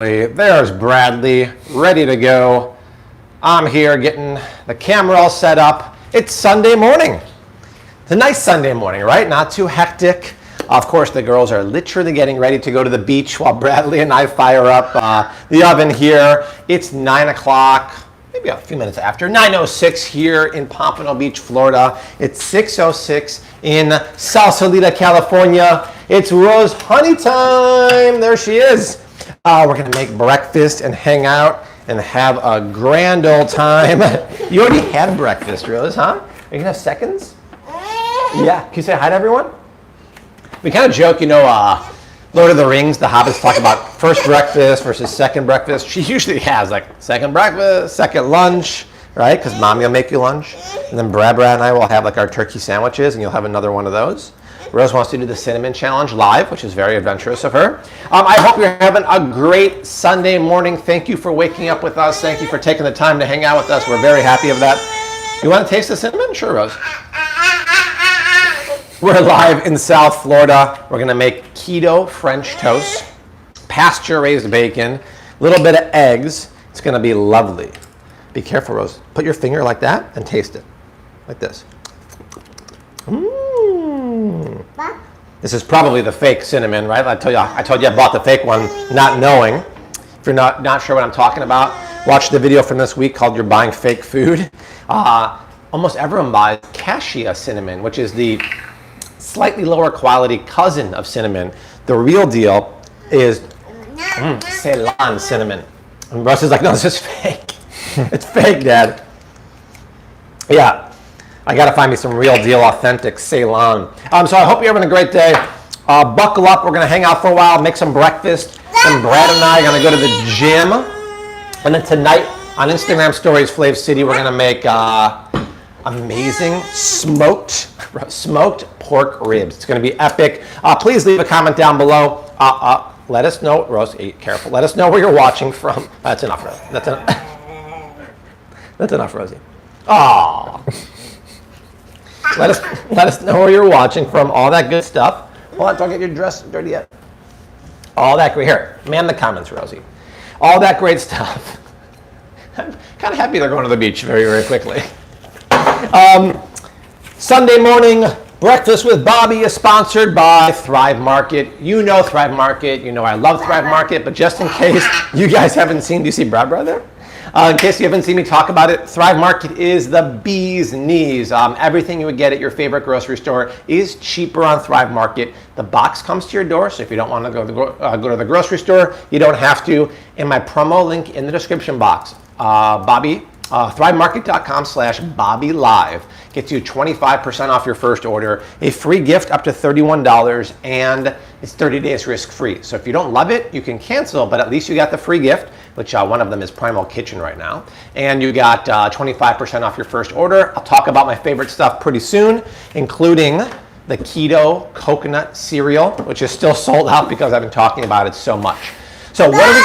There's Bradley, ready to go. I'm here getting the camera all set up. It's Sunday morning. It's a nice Sunday morning, right? Not too hectic. Of course, the girls are literally getting ready to go to the beach while Bradley and I fire up the oven here. It's 9 o'clock, maybe a few minutes after, 9:06 here in Pompano Beach, Florida. It's 6:06 in Sausalito, California. It's Rose Honey time. There she is. We're gonna make breakfast and hang out and have a grand old time. You already had breakfast, Rose, huh? Are you gonna have seconds? Yeah, can you say hi to everyone? We kind of joke, Lord of the Rings, the hobbits talk about first breakfast versus second breakfast. She usually has like second breakfast, second lunch, right? Because mommy will make you lunch. And then Brad and I will have like our turkey sandwiches and you'll have another one of those. Rose wants to do the cinnamon challenge live, which is very adventurous of her. I hope you're having a great Sunday morning. Thank you for waking up with us. Thank you for taking the time to hang out with us. We're very happy of that. You want to taste the cinnamon? Sure, Rose. We're live in South Florida. We're gonna make keto French toast, pasture-raised bacon, a little bit of eggs. It's gonna be lovely. Be careful, Rose. Put your finger like that and taste it, like this. This is probably the fake cinnamon, right? I told you I bought the fake one, not knowing. If you're not sure what I'm talking about, watch the video from this week called "You're Buying Fake Food." Almost everyone buys cassia cinnamon, which is the slightly lower quality cousin of cinnamon. The real deal is Ceylon cinnamon. And Russ is like, no, this is fake. It's fake, Dad. Yeah. I gotta find me some real deal, authentic Ceylon. So I hope you're having a great day. Buckle up, we're gonna hang out for a while, make some breakfast. And Brad and I are gonna go to the gym. And then tonight on Instagram Stories, Flav City, we're gonna make amazing smoked pork ribs. It's gonna be epic. Please leave a comment down below. Let us know, Rose, careful. Let us know where you're watching from. That's enough, Rosie. That's enough, Rosie. Aww. Let us know where you're watching from, all that good stuff. Hold on, don't get your dress dirty yet. All that great, here, man the comments, Rosie. All that great stuff. I'm kind of happy they're going to the beach very, very quickly. Sunday morning, Breakfast with Bobby is sponsored by Thrive Market. You know Thrive Market, you know I love Thrive Market, but just in case you guys haven't seen, do you see Brad there? In case you haven't seen me talk about it, Thrive Market is the bee's knees. Everything you would get at your favorite grocery store is cheaper on Thrive Market. The box comes to your door, so if you don't want to go to the grocery store, you don't have to. In my promo link in the description box, thrivemarket.com/BobbyLive gets you 25% off your first order, a free gift up to $31, and it's 30 days risk-free. So if you don't love it, you can cancel, but at least you got the free gift, which one of them is Primal Kitchen right now. And you got 25% off your first order. I'll talk about my favorite stuff pretty soon, including the keto coconut cereal, which is still sold out because I've been talking about it so much. So what are we...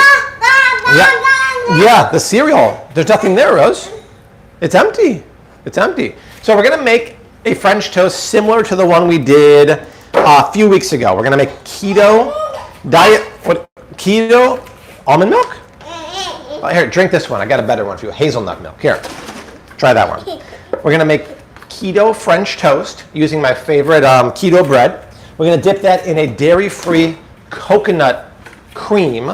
Yeah, the cereal. There's nothing there, Rose. It's empty. It's empty. So we're gonna make a French toast similar to the one we did a few weeks ago. We're gonna make keto almond milk? Here, drink this one. I got a better one for you. Hazelnut milk. Here, try that one. We're gonna make keto French toast using my favorite keto bread. We're gonna dip that in a dairy-free coconut cream,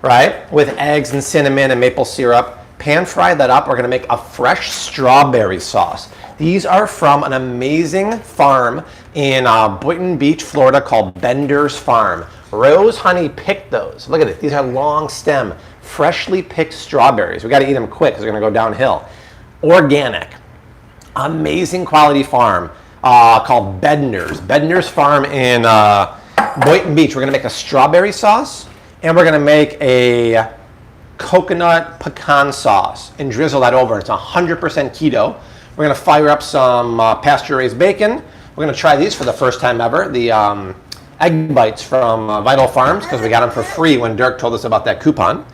right, with eggs and cinnamon and maple syrup. Pan fry that up. We're gonna make a fresh strawberry sauce. These are from an amazing farm in Boynton Beach, Florida called Bender's Farm. Rose Honey picked those. Look at it. These are long stem, freshly picked strawberries. We got to eat them quick because they're going to go downhill. Organic, amazing quality farm called Bender's Farm in Boynton Beach. We're going to make a strawberry sauce and we're going to make a coconut pecan sauce and drizzle that over. It's 100% keto. We're going to fire up some pasture-raised bacon. We're going to try these for the first time ever. The egg bites from Vital Farms because we got them for free when Dirk told us about that coupon.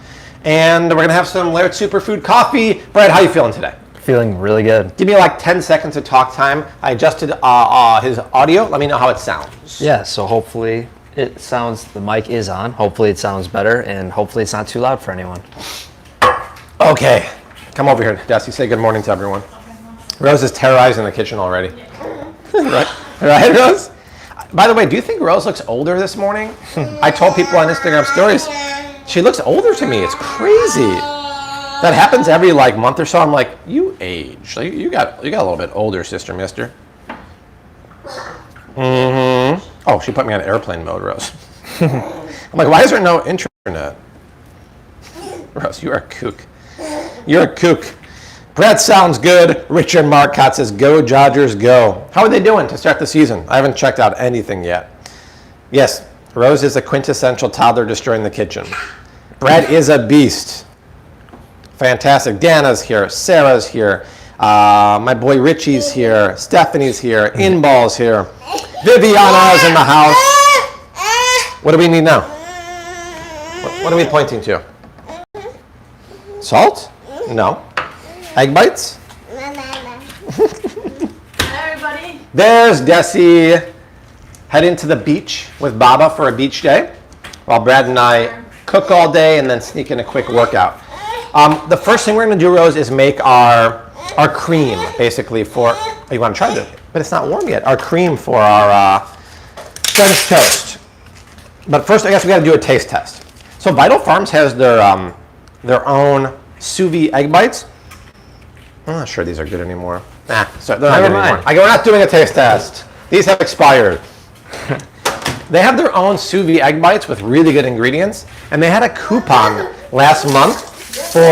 And we're gonna have some Laird Superfood coffee. Brad, how you feeling today? Feeling really good. Give me like 10 seconds of talk time. I adjusted his audio. Let me know how it sounds. Yeah, so hopefully It sounds, the mic is on. Hopefully it sounds better, and hopefully it's not too loud for anyone. Okay, come over here, Desi. Say good morning to everyone. Rose is terrorizing the kitchen already. Right, Rose? By the way, do you think Rose looks older this morning? I told people on Instagram stories, she looks older to me. It's crazy. That happens every like month or so. I'm like, you age. Like, you got a little bit older, sister, mister. Oh, she put me on airplane mode, Rose. I'm like, why is there no internet? Rose, you are a kook. You're a kook. Brett sounds good. Richard Marcotte says, go Dodgers, go. How are they doing to start the season? I haven't checked out anything yet. Yes, Rose is a quintessential toddler destroying the kitchen. Brett is a beast. Fantastic. Dana's here. Sarah's here. My boy Richie's here. Stephanie's here. Inball's here. Viviana's in the house. What do we need now? What are we pointing to? Salt? No. Egg bites? Hi, everybody. There's Desi heading to the beach with Baba for a beach day, while Brad and I cook all day and then sneak in a quick workout. The first thing we're going to do, Rose, is make our cream, basically, for... Oh, you want to try this? But it's not warm yet. Our cream for our French toast. But first, I guess we got to do a taste test. So Vital Farms has their own sous vide egg bites. I'm not sure these are good anymore. Sorry, they're not good anymore. We're not doing a taste test. These have expired. They have their own sous vide egg bites with really good ingredients, and they had a coupon last month for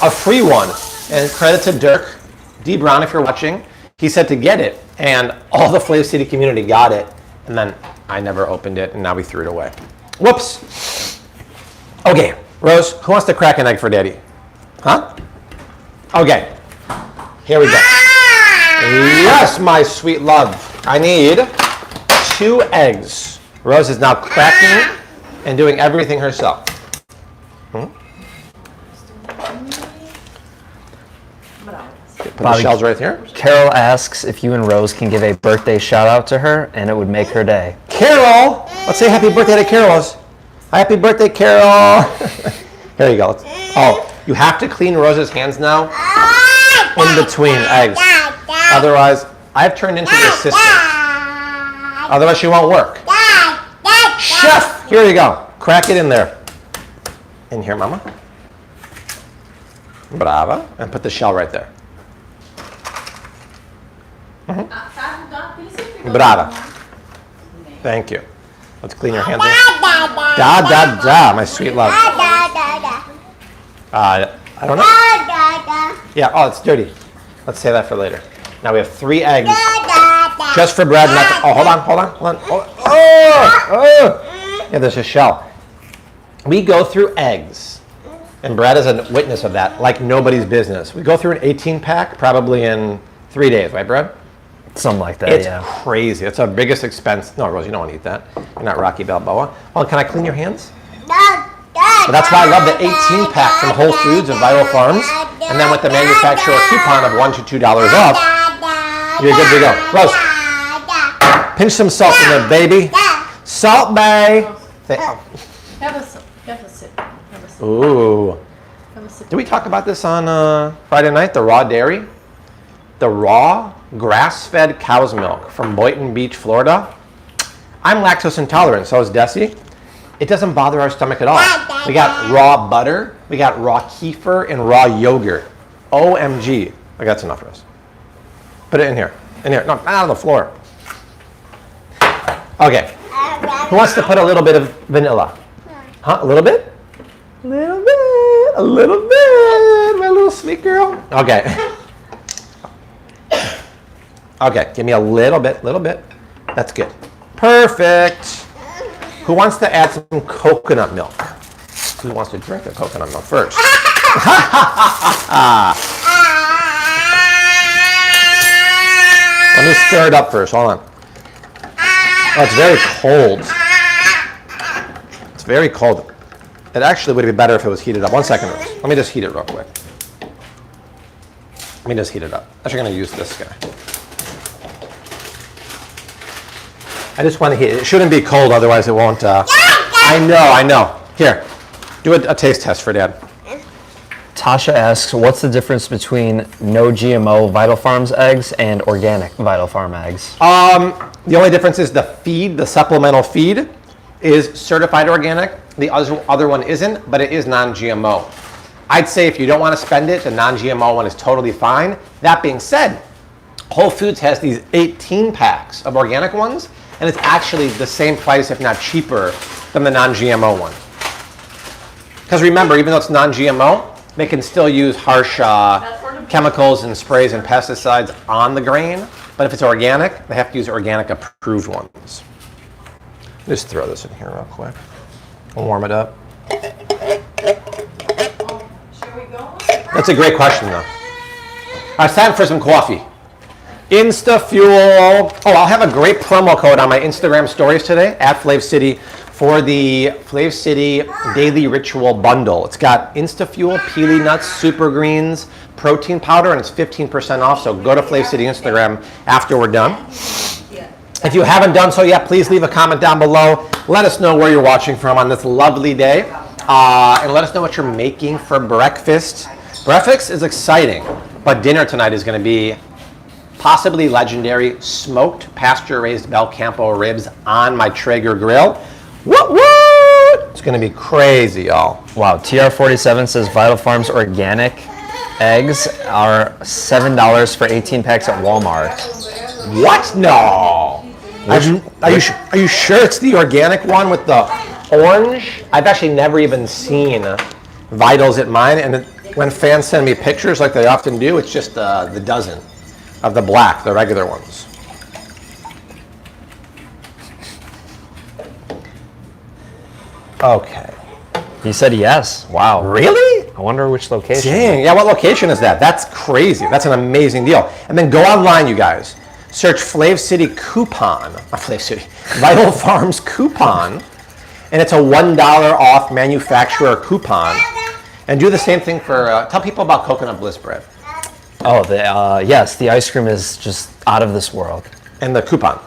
a free one. And credit to Dirk D. Brown, if you're watching. He said to get it, and all the Flave City community got it, and then I never opened it, and now we threw it away. Whoops. Okay, Rose, who wants to crack an egg for Daddy? Huh? Okay, here we go. Yes, my sweet love. I need 2 eggs. Rose is now cracking and doing everything herself. Put the shells right here. Carol asks if you and Rose can give a birthday shout out to her, and it would make her day. Carol! Let's say happy birthday to Carol. Happy birthday, Carol! Here you go. Oh, you have to clean Rose's hands now in between eggs. Otherwise, I've turned into the assistant. Otherwise, she won't work. Chef! Here you go. Crack it in there. In here, Mama. Brava. And put the shell right there. Brava. Thank you. Let's clean your hands. My sweet love. I don't know. Yeah, oh, it's dirty. Let's say that for later. Now we have 3 eggs. Just for bread. Oh, hold on. Yeah, there's a shell. We go through eggs. And Brad is a witness of that, like nobody's business. We go through an 18-pack probably in 3 days, right, Brad? Something like that, it's crazy. It's our biggest expense. No, Rose, you don't want to eat that. You're not Rocky Balboa. Well, can I clean your hands? But that's why I love the 18-pack from Whole Foods and Vital Farms. And then with the manufacturer coupon of $1 to $2 off, you're good to go. Rose, pinch some salt in there, baby. Salt Bay. Have a sip. Ooh. Did we talk about this on Friday night? The raw dairy? The raw grass-fed cow's milk from Boynton Beach, Florida. I'm lactose intolerant, so is Desi. It doesn't bother our stomach at all. We got raw butter, we got raw kefir, and raw yogurt. OMG. Okay, that's enough for us. Put it in here. In here. No, not on the floor. Okay. Who wants to put a little bit of vanilla? Huh? A little bit? A little bit, my little sweet girl. Okay. Okay, give me a little bit. That's good. Perfect. Who wants to add some coconut milk? Who wants to drink the coconut milk first? Let me stir it up first. Hold on. Oh, it's very cold. It's very cold. It actually would be better if it was heated up. 1 second, Rose. Let me just heat it real quick. Actually, going to use this guy. I just want to heat it. It shouldn't be cold, otherwise it won't. I know. Here, do a taste test for Dad. Tasha asks, what's the difference between no GMO Vital Farms eggs and organic Vital Farm eggs? The only difference is the feed, the supplemental feed, is certified organic. The other one isn't, but it is non-GMO. I'd say if you don't want to spend it, the non-GMO one is totally fine. That being said, Whole Foods has these 18 packs of organic ones, and it's actually the same price, if not cheaper, than the non-GMO one. Because remember, even though it's non-GMO, they can still use harsh chemicals and sprays and pesticides on the grain. But if it's organic, they have to use organic approved ones. Just throw this in here real quick. I'll warm it up. Shall we go? That's a great question, though. It's time for some coffee. InstaFuel. Oh, I'll have a great promo code on my Instagram stories today at Flave City for the Flave City Daily Ritual Bundle. It's got InstaFuel, Peely Nuts, Super Greens, protein powder, and it's 15% off. So go to Flave City Instagram after we're done. If you haven't done so yet, please leave a comment down below. Let us know where you're watching from on this lovely day. And let us know what you're making for breakfast. Breakfast is exciting, but dinner tonight is going to be possibly legendary smoked pasture-raised Bel Campo ribs on my Traeger grill. What? It's going to be crazy, y'all. Wow, TR47 says Vital Farms organic eggs are $7 for 18 packs at Walmart. What? No. Are you sure it's the organic one with the orange? I've actually never even seen Vitals at mine, and when fans send me pictures like they often do, it's just the dozen of the black, the regular ones. Okay. He said yes. Wow. Really? I wonder which location. Dang. Yeah, what location is that? That's crazy. That's an amazing deal. And then go online, you guys. Search Flave City coupon. Flave City. Vital Farms coupon. And it's a $1 off manufacturer coupon. And do the same thing for, tell people about Coconut Bliss bread. Oh, yes, the ice cream is just out of this world. And the coupon.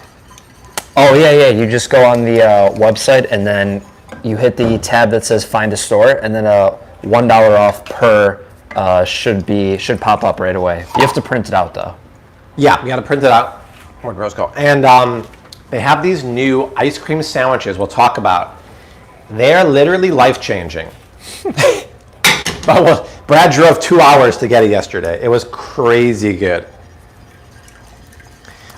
Oh, yeah. You just go on the website and then you hit the tab that says find a store, and then a $1 off per should pop up right away. You have to print it out though. Yeah, you got to print it out. Where'd Rose go? And they have these new ice cream sandwiches we'll talk about. They're literally life-changing. But Brad drove 2 hours to get it yesterday. It was crazy good. All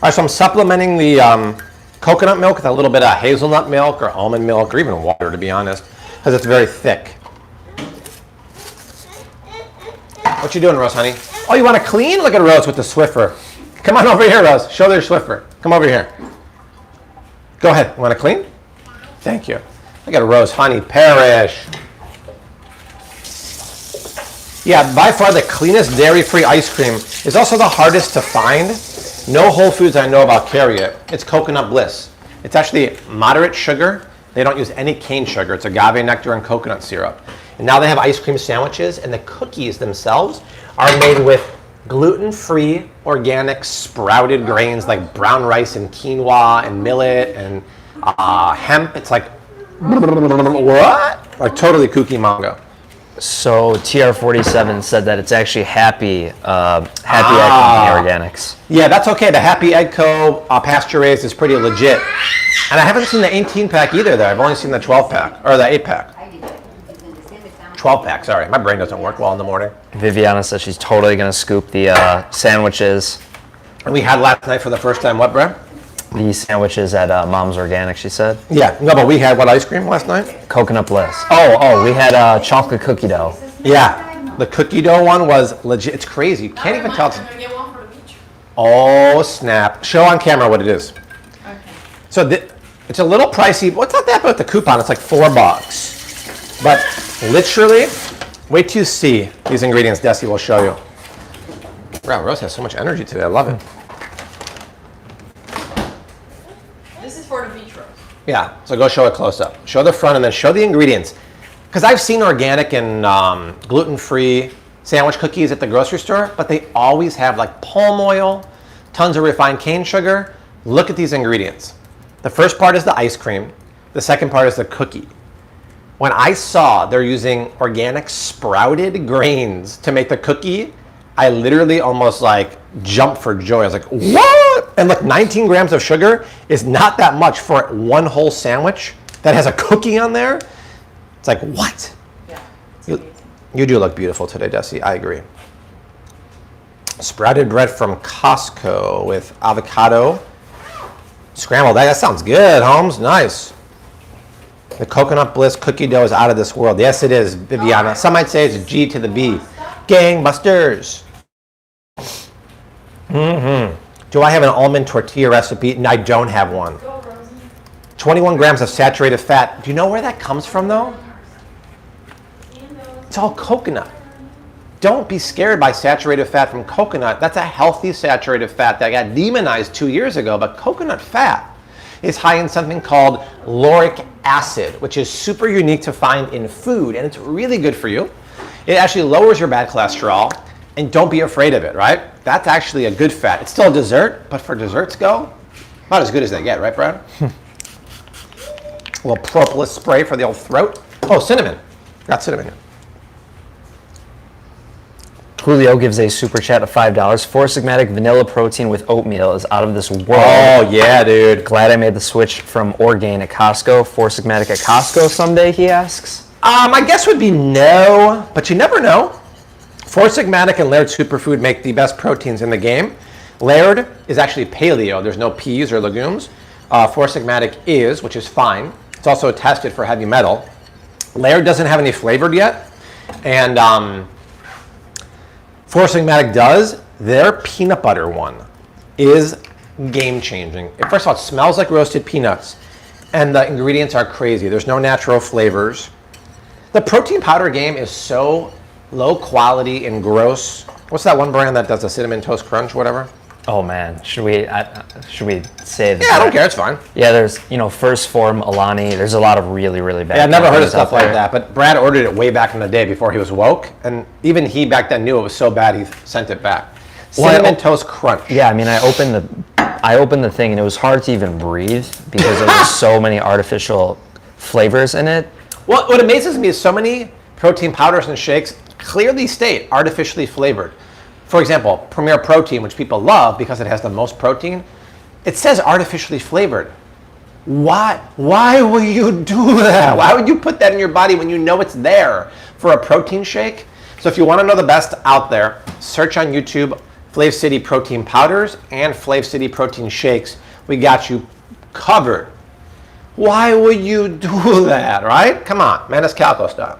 right, so I'm supplementing the coconut milk with a little bit of hazelnut milk or almond milk or even water, to be honest, because it's very thick. What you doing, Rose, honey? Oh, you want to clean? Look at Rose with the Swiffer. Come on over here, Rose. Show their Swiffer. Come over here. Go ahead. You want to clean? Thank you. Look at Rose, honey, Parrish. Yeah, by far the cleanest dairy-free ice cream is also the hardest to find. No Whole Foods I know about carry it. It's Coconut Bliss. It's actually moderate sugar. They don't use any cane sugar. It's agave nectar and coconut syrup. And now they have ice cream sandwiches, and the cookies themselves are made with gluten-free, organic, sprouted grains like brown rice and quinoa and millet and hemp. It's like, what? Like totally kooky mango. So TR47 said that it's actually Happy Egg Company Organics. Yeah, that's okay. The Happy Egg Co. Pasture raised is pretty legit. And I haven't seen the 18-pack either, though. I've only seen the 12-pack, or the 8-pack. 12-pack, sorry. My brain doesn't work well in the morning. Viviana says she's totally going to scoop the sandwiches. And we had last night for the first time what, Brad? The sandwiches at Mom's Organic, she said. Yeah, no, but we had what ice cream last night? Coconut Bliss. Oh, we had chocolate cookie dough. Yeah, the cookie dough one was legit. It's crazy. You can't even tell. Get one for the beach. Oh, snap. Show on camera what it is. Okay. So it's a little pricey. What's not that about the coupon? It's like $4. But literally, wait till you see these ingredients. Desi will show you. Wow, Rose has so much energy today. I love it. This is for the beach rose. Yeah, so go show it close up. Show the front and then show the ingredients. Because I've seen organic and gluten-free sandwich cookies at the grocery store, but they always have like palm oil, tons of refined cane sugar. Look at these ingredients. The first part is the ice cream. The second part is the cookie. When I saw they're using organic sprouted grains to make the cookie, I literally almost like jumped for joy. I was like, what? And look, 19 grams of sugar is not that much for one whole sandwich that has a cookie on there. It's like, what? Yeah, it's amazing. You do look beautiful today, Desi. I agree. Sprouted bread from Costco with avocado. Scrambled egg. That sounds good, Holmes. Nice. The coconut bliss cookie dough is out of this world. Yes, it is, Viviana. Some might say it's a G to the B. Gangbusters. Do I have an almond tortilla recipe? No, I don't have one. Go, Rosie. 21 grams of saturated fat. Do you know where that comes from, though? It's all coconut. Don't be scared by saturated fat from coconut. That's a healthy saturated fat that got demonized 2 years ago, but coconut fat is high in something called lauric acid, which is super unique to find in food, and it's really good for you. It actually lowers your bad cholesterol, and don't be afraid of it, right? That's actually a good fat. It's still a dessert, but for desserts go, not as good as they get, right, Brad? A little propolis spray for the old throat. Oh, cinnamon. Got cinnamon here. Julio gives a super chat of $5. Four Sigmatic vanilla protein with oatmeal is out of this world. Oh, yeah, dude. Glad I made the switch from Orgain at Costco. Four Sigmatic at Costco someday, he asks. My guess would be no, but you never know. Four Sigmatic and Laird Superfood make the best proteins in the game. Laird is actually paleo. There's no peas or legumes. Four Sigmatic is, which is fine. It's also tested for heavy metal. Laird doesn't have any flavored yet, and Four Sigmatic does. Their peanut butter one is game changing. First of all, it smells like roasted peanuts, and the ingredients are crazy. There's no natural flavors. The protein powder game is so low quality and gross. What's that one brand that does the cinnamon toast crunch, whatever? Oh man, should we say that? Yeah, I don't care. It's fine. Yeah, there's First Form, Alani. There's a lot of really, really bad. Yeah, I've never heard of companies out stuff like there. that. But Brad ordered it way back in the day before he was woke, and even he back then knew it was so bad he sent it back. Cinnamon toast crunch. Yeah, I mean, I opened the thing and it was hard to even breathe because there was so many artificial flavors in it. Well, what amazes me is so many protein powders and shakes clearly state artificially flavored. For example, Premier Protein, which people love because it has the most protein, it says artificially flavored. Why would you do that? Why would you put that in your body when you know it's there for a protein shake? So if you want to know the best out there, search on YouTube Flav City Protein Powders and Flav City Protein Shakes. We got you covered. Why would you do that, right? Come on, Maniscalco style.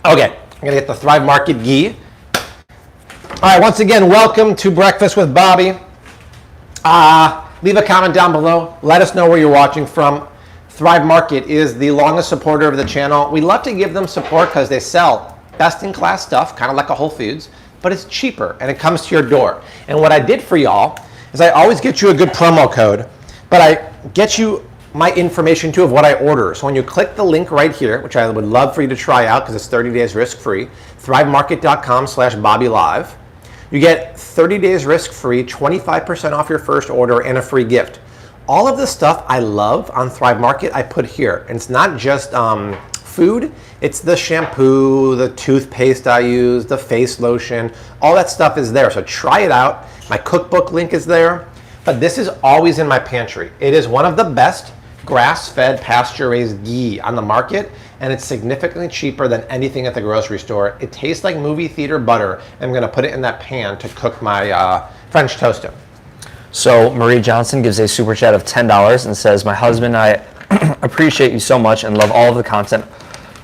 Okay. I'm gonna get the Thrive Market ghee. All right, once again, welcome to Breakfast with Bobby. Leave a comment down below. Let us know where you're watching from. Thrive Market is the longest supporter of the channel. We love to give them support because they sell best-in-class stuff, kind of like a Whole Foods, but it's cheaper and it comes to your door. And what I did for y'all is I always get you a good promo code, but I get you my information too of what I order. So when you click the link right here, which I would love for you to try out because it's 30 days risk-free, thrivemarket.com/BobbyLive, you get 30 days risk-free, 25% off your first order, and a free gift. All of the stuff I love on Thrive Market, I put here. And it's not just food, it's the shampoo, the toothpaste I use, the face lotion, all that stuff is there. So try it out. My cookbook link is there. But this is always in my pantry. It is one of the best grass-fed, pasture-raised ghee on the market, and it's significantly cheaper than anything at the grocery store. It tastes like movie theater butter. I'm gonna put it in that pan to cook my French toast in. So Marie Johnson gives a super chat of $10 and says, my husband and I appreciate you so much and love all of the content.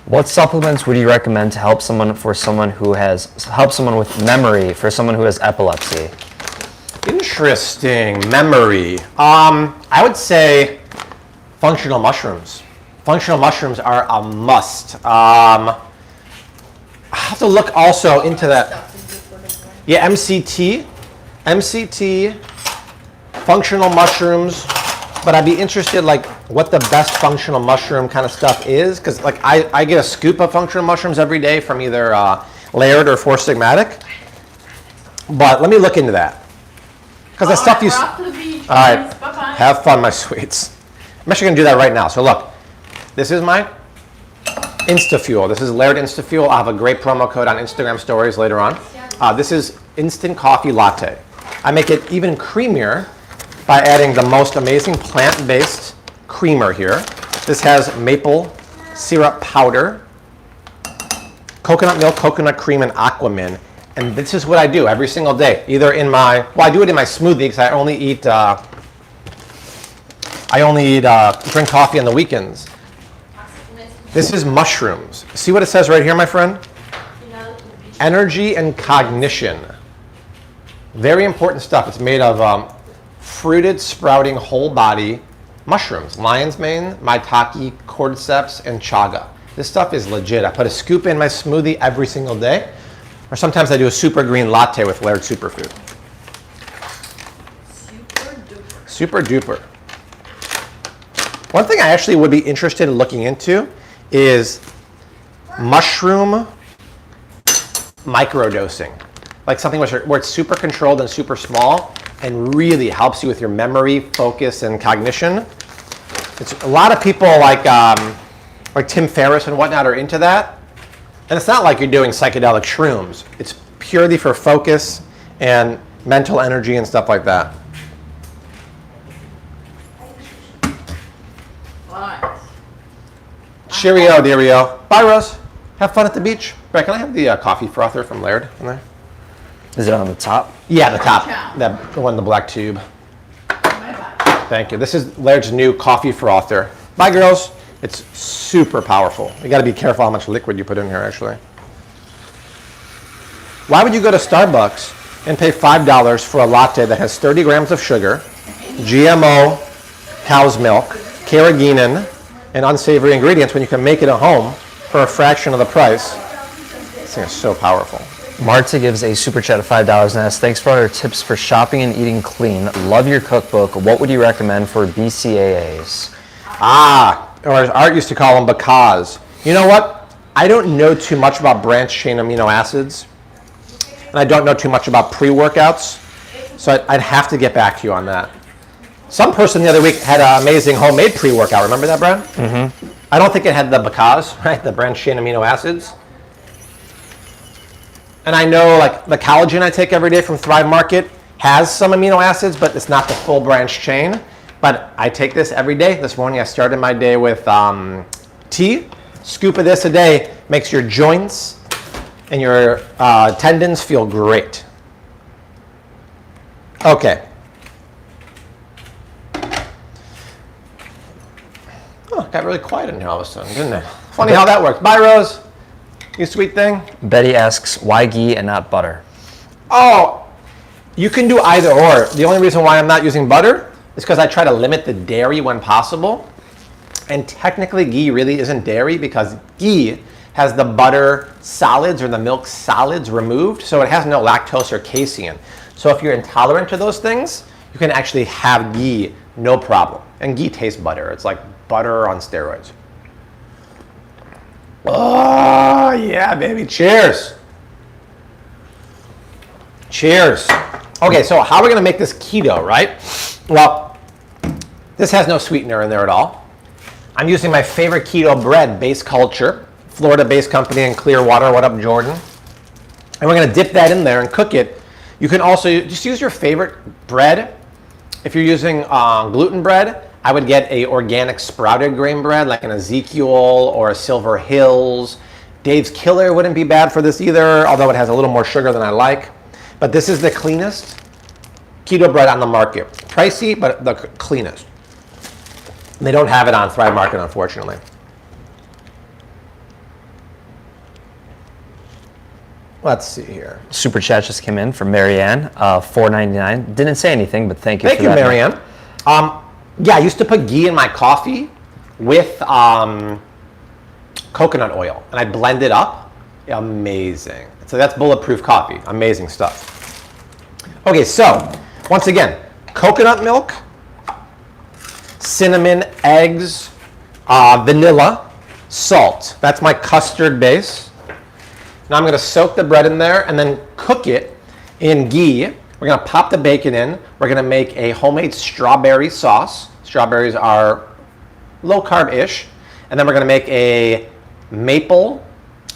What supplements would you recommend to help someone with memory for someone who has epilepsy? Interesting. Memory. I would say functional mushrooms. Functional mushrooms are a must. I have to look also into that. Yeah, MCT, functional mushrooms. But I'd be interested like what the best functional mushroom kind of stuff is, because like I get a scoop of functional mushrooms every day from either Laird or Four Sigmatic. But let me look into that. Because that stuff you. We're off to the beach. All right. Bye-bye. Have fun, my sweets. I'm actually going to do that right now. So look, this is my InstaFuel. This is Laird InstaFuel. I'll have a great promo code on Instagram stories later on. This is instant coffee latte. I make it even creamier by adding the most amazing plant-based creamer here. This has maple syrup powder, coconut milk, coconut cream, and aquamin. And this is what I do every single day. Either in my, well, I do it in my smoothie because I only eat drink coffee on the weekends. This is mushrooms. See what it says right here, my friend? Energy and cognition. Very important stuff. It's made of fruited, sprouting, whole body mushrooms. Lion's mane, maitake, cordyceps, and chaga. This stuff is legit. I put a scoop in my smoothie every single day. Or sometimes I do a super green latte with Laird Superfood. Super duper. One thing I actually would be interested in looking into is mushroom microdosing. Like something where it's super controlled and super small and really helps you with your memory, focus, and cognition. It's a lot of people like Tim Ferriss and whatnot are into that. And it's not like you're doing psychedelic shrooms. It's purely for focus and mental energy and stuff like that. Cheerio, deario. Bye, Rose. Have fun at the beach. Brett, can I have the coffee frother from Laird in there? Is it on the top? Yeah, the top. The one in the black tube. Thank you. This is Laird's new coffee frother. Bye, girls. It's super powerful. You got to be careful how much liquid you put in here, actually. Why would you go to Starbucks and pay $5 for a latte that has 30 grams of sugar, GMO cow's milk, carrageenan, and unsavory ingredients when you can make it at home for a fraction of the price? This thing is so powerful. Marta gives a super chat of $5 and asks, thanks for all your tips for shopping and eating clean. Love your cookbook. What would you recommend for BCAAs? Or as Art used to call them, because. You know what? I don't know too much about branched chain amino acids. And I don't know too much about pre-workouts. So I'd have to get back to you on that. Some person the other week had an amazing homemade pre-workout. Remember that, Brad? Mm-hmm. I don't think it had the because, right? The branched chain amino acids. And I know like the collagen I take every day from Thrive Market has some amino acids, but it's not the full branched chain. But I take this every day. This morning I started my day with tea. Scoop of this a day makes your joints and your tendons feel great. Okay. Oh, it got really quiet in here all of a sudden, didn't it? Funny how that works. Bye, Rose. You sweet thing. Betty asks, why ghee and not butter? Oh, you can do either or. The only reason why I'm not using butter is because I try to limit the dairy when possible. And technically ghee really isn't dairy because ghee has the butter solids or the milk solids removed, so it has no lactose or casein. So if you're intolerant to those things, you can actually have ghee, no problem. And ghee tastes butter. It's like butter on steroids. Oh, yeah, baby. Cheers. Cheers. Okay, so how are we going to make this keto, right? Well, this has no sweetener in there at all. I'm using my favorite keto bread, Base Culture, Florida-based company in Clearwater. What up, Jordan? And we're going to dip that in there and cook it. You can also just use your favorite bread. If you're using gluten bread, I would get a organic sprouted grain bread like an Ezekiel or a Silver Hills. Dave's Killer wouldn't be bad for this either, although it has a little more sugar than I like. But this is the cleanest keto bread on the market. Pricey, but the cleanest. They don't have it on Thrive Market, unfortunately. Let's see here. Super chat just came in from Marianne, $4.99. Didn't say anything, but thank you for that. Thank you, Marianne. Yeah, I used to put ghee in my coffee with coconut oil, and I blend it up. Amazing. So that's bulletproof coffee. Amazing stuff. Okay, so once again, coconut milk, cinnamon, eggs, vanilla, salt. That's my custard base. Now I'm going to soak the bread in there and then cook it in ghee We're gonna pop the bacon in. We're gonna make a homemade strawberry sauce. Strawberries are low carb-ish. And then we're gonna make a maple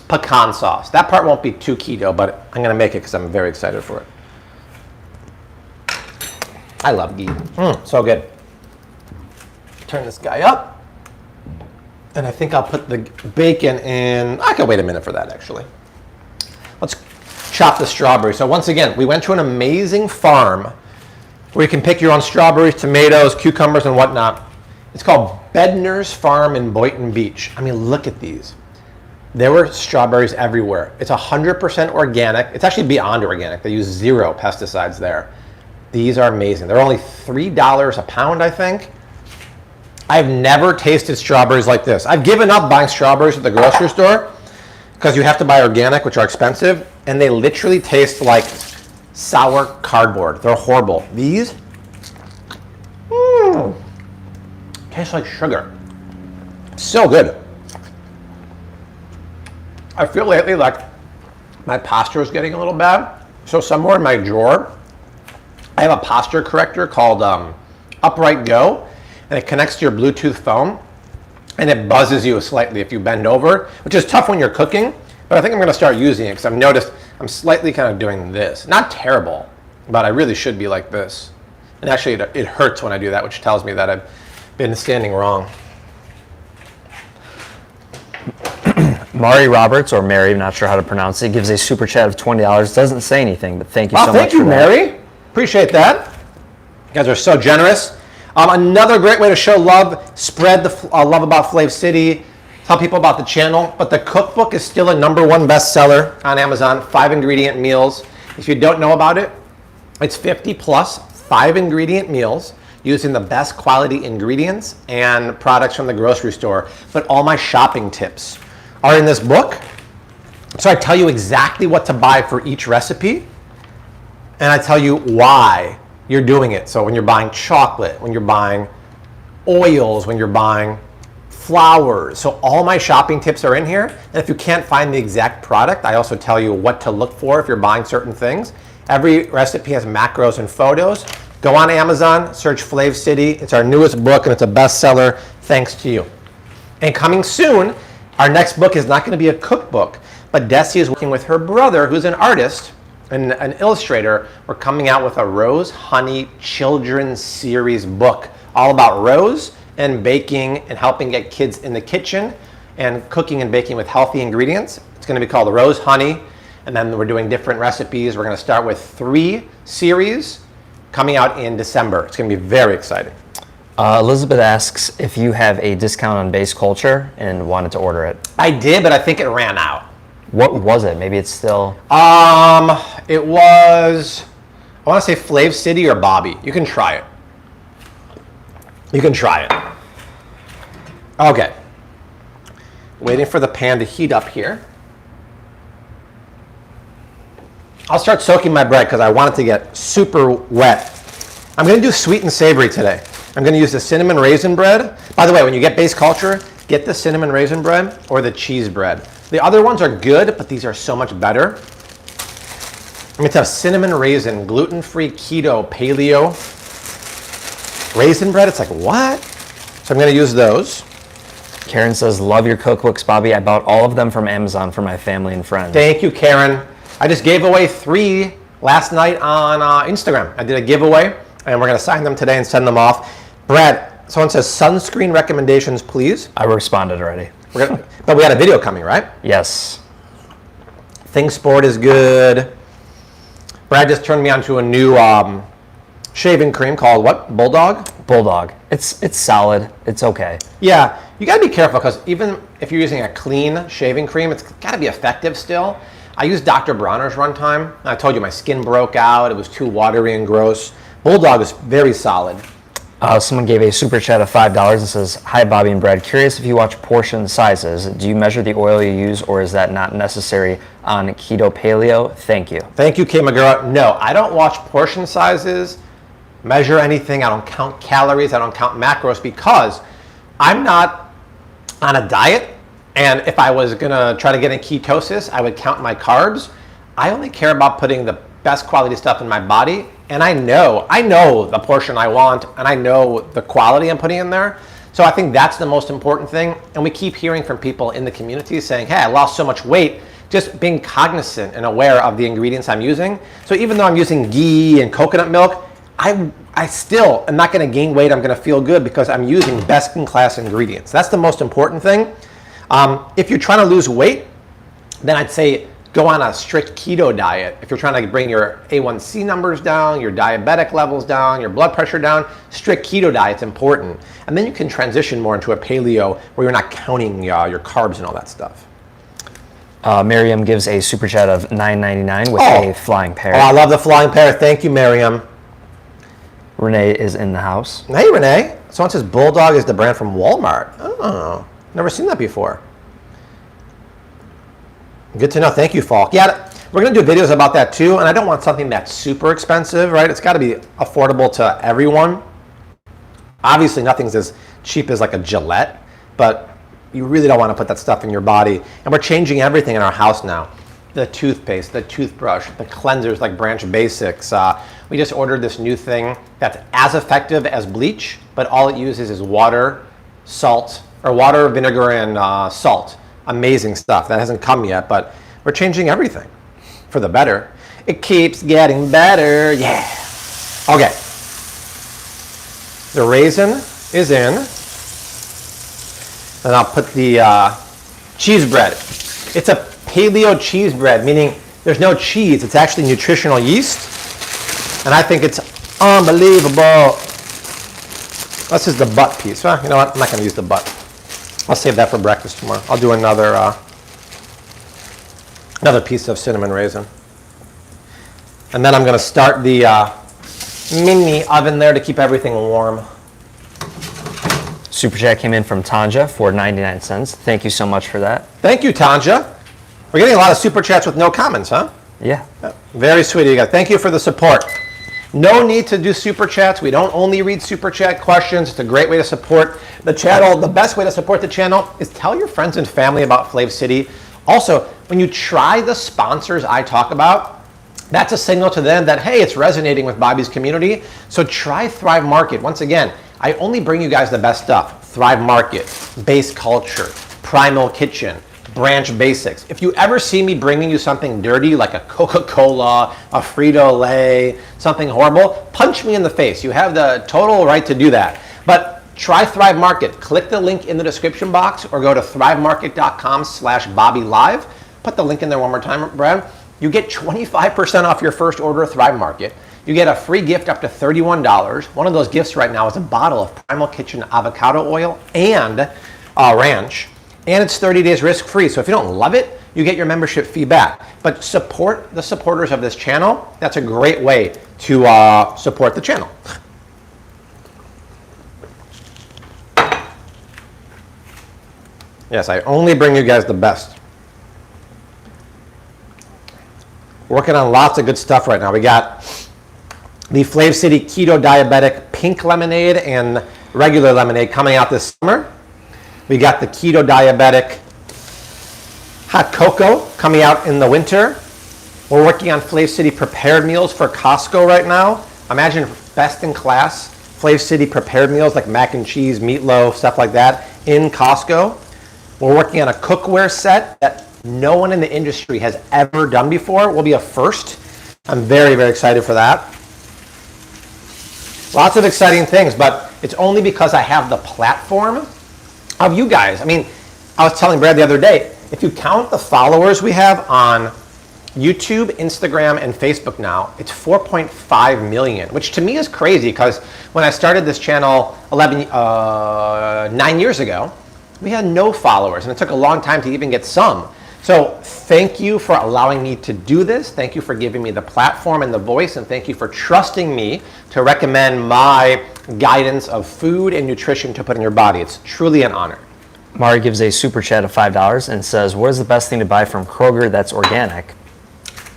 pecan sauce. That part won't be too keto, but I'm gonna make it because I'm very excited for it. I love ghee. So good. Turn this guy up. And I think I'll put the bacon in. I can wait a minute for that, actually. Let's chop the strawberries. So once again, we went to an amazing farm where you can pick your own strawberries, tomatoes, cucumbers, and whatnot. It's called Bedner's Farm in Boynton Beach. I mean, look at these. There were strawberries everywhere. It's 100% organic. It's actually beyond organic. They use 0 pesticides there. These are amazing. They're only $3 a pound, I think. I've never tasted strawberries like this. I've given up buying strawberries at the grocery store because you have to buy organic, which are expensive, and they literally taste like sour cardboard. They're horrible. These taste like sugar. So good. I feel lately like my posture is getting a little bad. So somewhere in my drawer, I have a posture corrector called Upright Go, and it connects to your Bluetooth phone, and it buzzes you slightly if you bend over, which is tough when you're cooking, but I think I'm gonna start using it because I've noticed I'm slightly kind of doing this. Not terrible, but I really should be like this. And actually it hurts when I do that, which tells me that I've been standing wrong. Mari Roberts, or Mary, I'm not sure how to pronounce it, gives a super chat of $20. Doesn't say anything, but thank you so much. Thank you, Mary. Appreciate that. You guys are so generous. Another great way to show love, spread the love about Flav City, tell people about the channel, but the cookbook is still a #1 bestseller on Amazon, 5-ingredient meals. If you don't know about it, it's 50 plus 5-ingredient meals using the best quality ingredients and products from the grocery store. But all my shopping tips are in this book. So I tell you exactly what to buy for each recipe, and I tell you why you're doing it. So when you're buying chocolate, when you're buying oils, when you're buying flours. So all my shopping tips are in here. And if you can't find the exact product, I also tell you what to look for if you're buying certain things. Every recipe has macros and photos. Go on Amazon, search Flav City. It's our newest book, and it's a bestseller thanks to you. And coming soon, our next book is not going to be a cookbook, but Desi is working with her brother, who's an artist and an illustrator. We're coming out with a Rose Honey Children's Series book, all about rose and baking and helping get kids in the kitchen and cooking and baking with healthy ingredients. It's going to be called Rose Honey, and then we're doing different recipes. We're going to start with 3 series coming out in December. It's going to be very exciting. Elizabeth asks if you have a discount on Base Culture and wanted to order it. I did, but I think it ran out. What was it? Maybe it's still... It was, I want to say Flav City or Bobby. You can try it. You can try it. Okay. Waiting for the pan to heat up here. I'll start soaking my bread because I want it to get super wet. I'm going to do sweet and savory today. I'm going to use the cinnamon raisin bread. By the way, when you get Base Culture, get the cinnamon raisin bread or the cheese bread. The other ones are good, but these are so much better. I'm going to have cinnamon raisin, gluten-free, keto, paleo raisin bread. It's like, what? So I'm going to use those. Karen says, love your cookbooks, Bobby. I bought all of them from Amazon for my family and friends. Thank you, Karen. I just gave away 3 last night on Instagram. I did a giveaway, and we're going to sign them today and send them off. Brad, someone says sunscreen recommendations, please. I responded already. But we got a video coming, right? Yes. Think Sport is good. Brad just turned me on to a new shaving cream called what? Bulldog? Bulldog. It's solid. It's okay. Yeah, you got to be careful because even if you're using a clean shaving cream, it's got to be effective still. I used Dr. Bronners one time. I told you my skin broke out. It was too watery and gross. Bulldog is very solid. Someone gave a super chat of $5 and says, hi, Bobby and Brad. Curious if you watch portion sizes. Do you measure the oil you use, or is that not necessary on keto paleo? Thank you. Thank you, Kay Magura. No, I don't watch portion sizes, measure anything. I don't count calories. I don't count macros because I'm not on a diet. And if I was going to try to get in ketosis, I would count my carbs. I only care about putting the best quality stuff in my body, and I know the portion I want, and I know the quality I'm putting in there. So I think that's the most important thing. And we keep hearing from people in the community saying, hey, I lost so much weight, just being cognizant and aware of the ingredients I'm using. So even though I'm using ghee and coconut milk, I still am not going to gain weight. I'm going to feel good because I'm using best in class ingredients. That's the most important thing. If you're trying to lose weight, then I'd say go on a strict keto diet. If you're trying to bring your A1C numbers down, your diabetic levels down, your blood pressure down, strict keto diet's important. And then you can transition more into a paleo where you're not counting your carbs and all that stuff. Miriam gives a super chat of $9.99 with a flying pear. Oh, I love the flying pear. Thank you, Miriam. Renee is in the house. Hey, Renee. Someone says Bulldog is the brand from Walmart. Oh, never seen that before. Good to know. Thank you, Falk. Yeah, we're going to do videos about that too, and I don't want something that's super expensive, right? It's got to be affordable to everyone. Obviously, nothing's as cheap as like a Gillette, but you really don't want to put that stuff in your body. And we're changing everything in our house now. The toothpaste, the toothbrush, the cleansers like Branch Basics. We just ordered this new thing that's as effective as bleach, but all it uses is water, salt, or water, vinegar, and salt. Amazing stuff. That hasn't come yet, but we're changing everything for the better. It keeps getting better. Yeah. Okay. The raisin is in. And I'll put the cheese bread. It's a paleo cheese bread, meaning there's no cheese. It's actually nutritional yeast. And I think it's unbelievable. This is the butt piece. Well, you know what? I'm not going to use the butt. I'll save that for breakfast tomorrow. I'll do another piece of cinnamon raisin. And then I'm going to start the mini oven there to keep everything warm. Super chat came in from Tanja for 99 cents. Thank you so much for that. Thank you, Tanja. We're getting a lot of super chats with no comments, huh? Yeah. Very sweet of you guys. Thank you for the support. No need to do super chats. We don't only read super chat questions. It's a great way to support the channel. The best way to support the channel is tell your friends and family about Flave City. Also, when you try the sponsors I talk about, that's a signal to them that, hey, it's resonating with Bobby's community. So try Thrive Market. Once again, I only bring you guys the best stuff. Thrive Market, Base Culture, Primal Kitchen, Branch Basics. If you ever see me bringing you something dirty like a Coca-Cola, a Frito-Lay, something horrible, punch me in the face. You have the total right to do that. But try Thrive Market. Click the link in the description box or go to thrivemarket.com/BobbyLive. Put the link in there one more time, Brad. You get 25% off your first order of Thrive Market. You get a free gift up to $31. One of those gifts right now is a bottle of Primal Kitchen avocado oil and ranch. And it's 30 days risk-free. So if you don't love it, you get your membership fee back. But support the supporters of this channel. That's a great way to support the channel. Yes, I only bring you guys the best. Working on lots of good stuff right now. We got the Flave City Keto Diabetic Pink Lemonade and regular lemonade coming out this summer. We got the Keto Diabetic Hot Cocoa coming out in the winter. We're working on Flave City prepared meals for Costco right now. Imagine best in class Flave City prepared meals like mac and cheese, meatloaf, stuff like that in Costco. We're working on a cookware set that no one in the industry has ever done before. Will be a first. I'm very, very excited for that. Lots of exciting things, but it's only because I have the platform of you guys. I mean, I was telling Brad the other day, if you count the followers we have on YouTube, Instagram, and Facebook now, it's 4.5 million, which to me is crazy because when I started this channel 9 years ago, we had no followers, and it took a long time to even get some. So thank you for allowing me to do this. Thank you for giving me the platform and the voice, and thank you for trusting me to recommend my guidance of food and nutrition to put in your body. It's truly an honor. Mari gives a super chat of $5 and says, what is the best thing to buy from Kroger that's organic?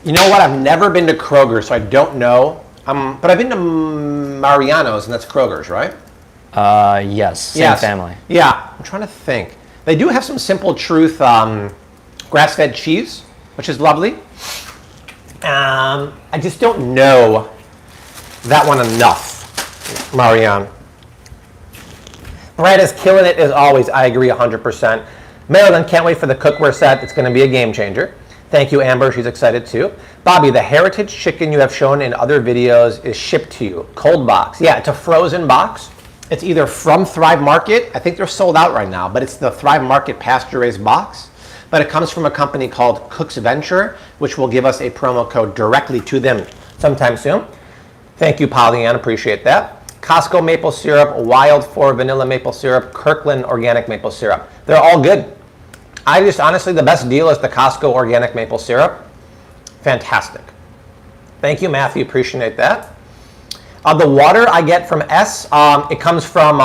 You know what? I've never been to Kroger, so I don't know. But I've been to Mariano's, and that's Kroger's, right? Yes, same family. Yeah, I'm trying to think. They do have some Simple Truth grass-fed cheese, which is lovely. I just don't know that one enough, Marianne. Brad is killing it as always. I agree 100%. Marilyn, can't wait for the cookware set. It's going to be a game changer. Thank you, Amber. She's excited too. Bobby, the heritage chicken you have shown in other videos is shipped to you. Cold box. Yeah, it's a frozen box. It's either from Thrive Market. I think they're sold out right now, but it's the Thrive Market pasture-raised box. But it comes from a company called Cook's Venture, which will give us a promo code directly to them sometime soon. Thank you, Pollyanna. Appreciate that. Costco maple syrup, Wild 4 vanilla maple syrup, Kirkland organic maple syrup. They're all good. Honestly, the best deal is the Costco organic maple syrup. Fantastic. Thank you, Matthew. Appreciate that. The water I get from S, it comes from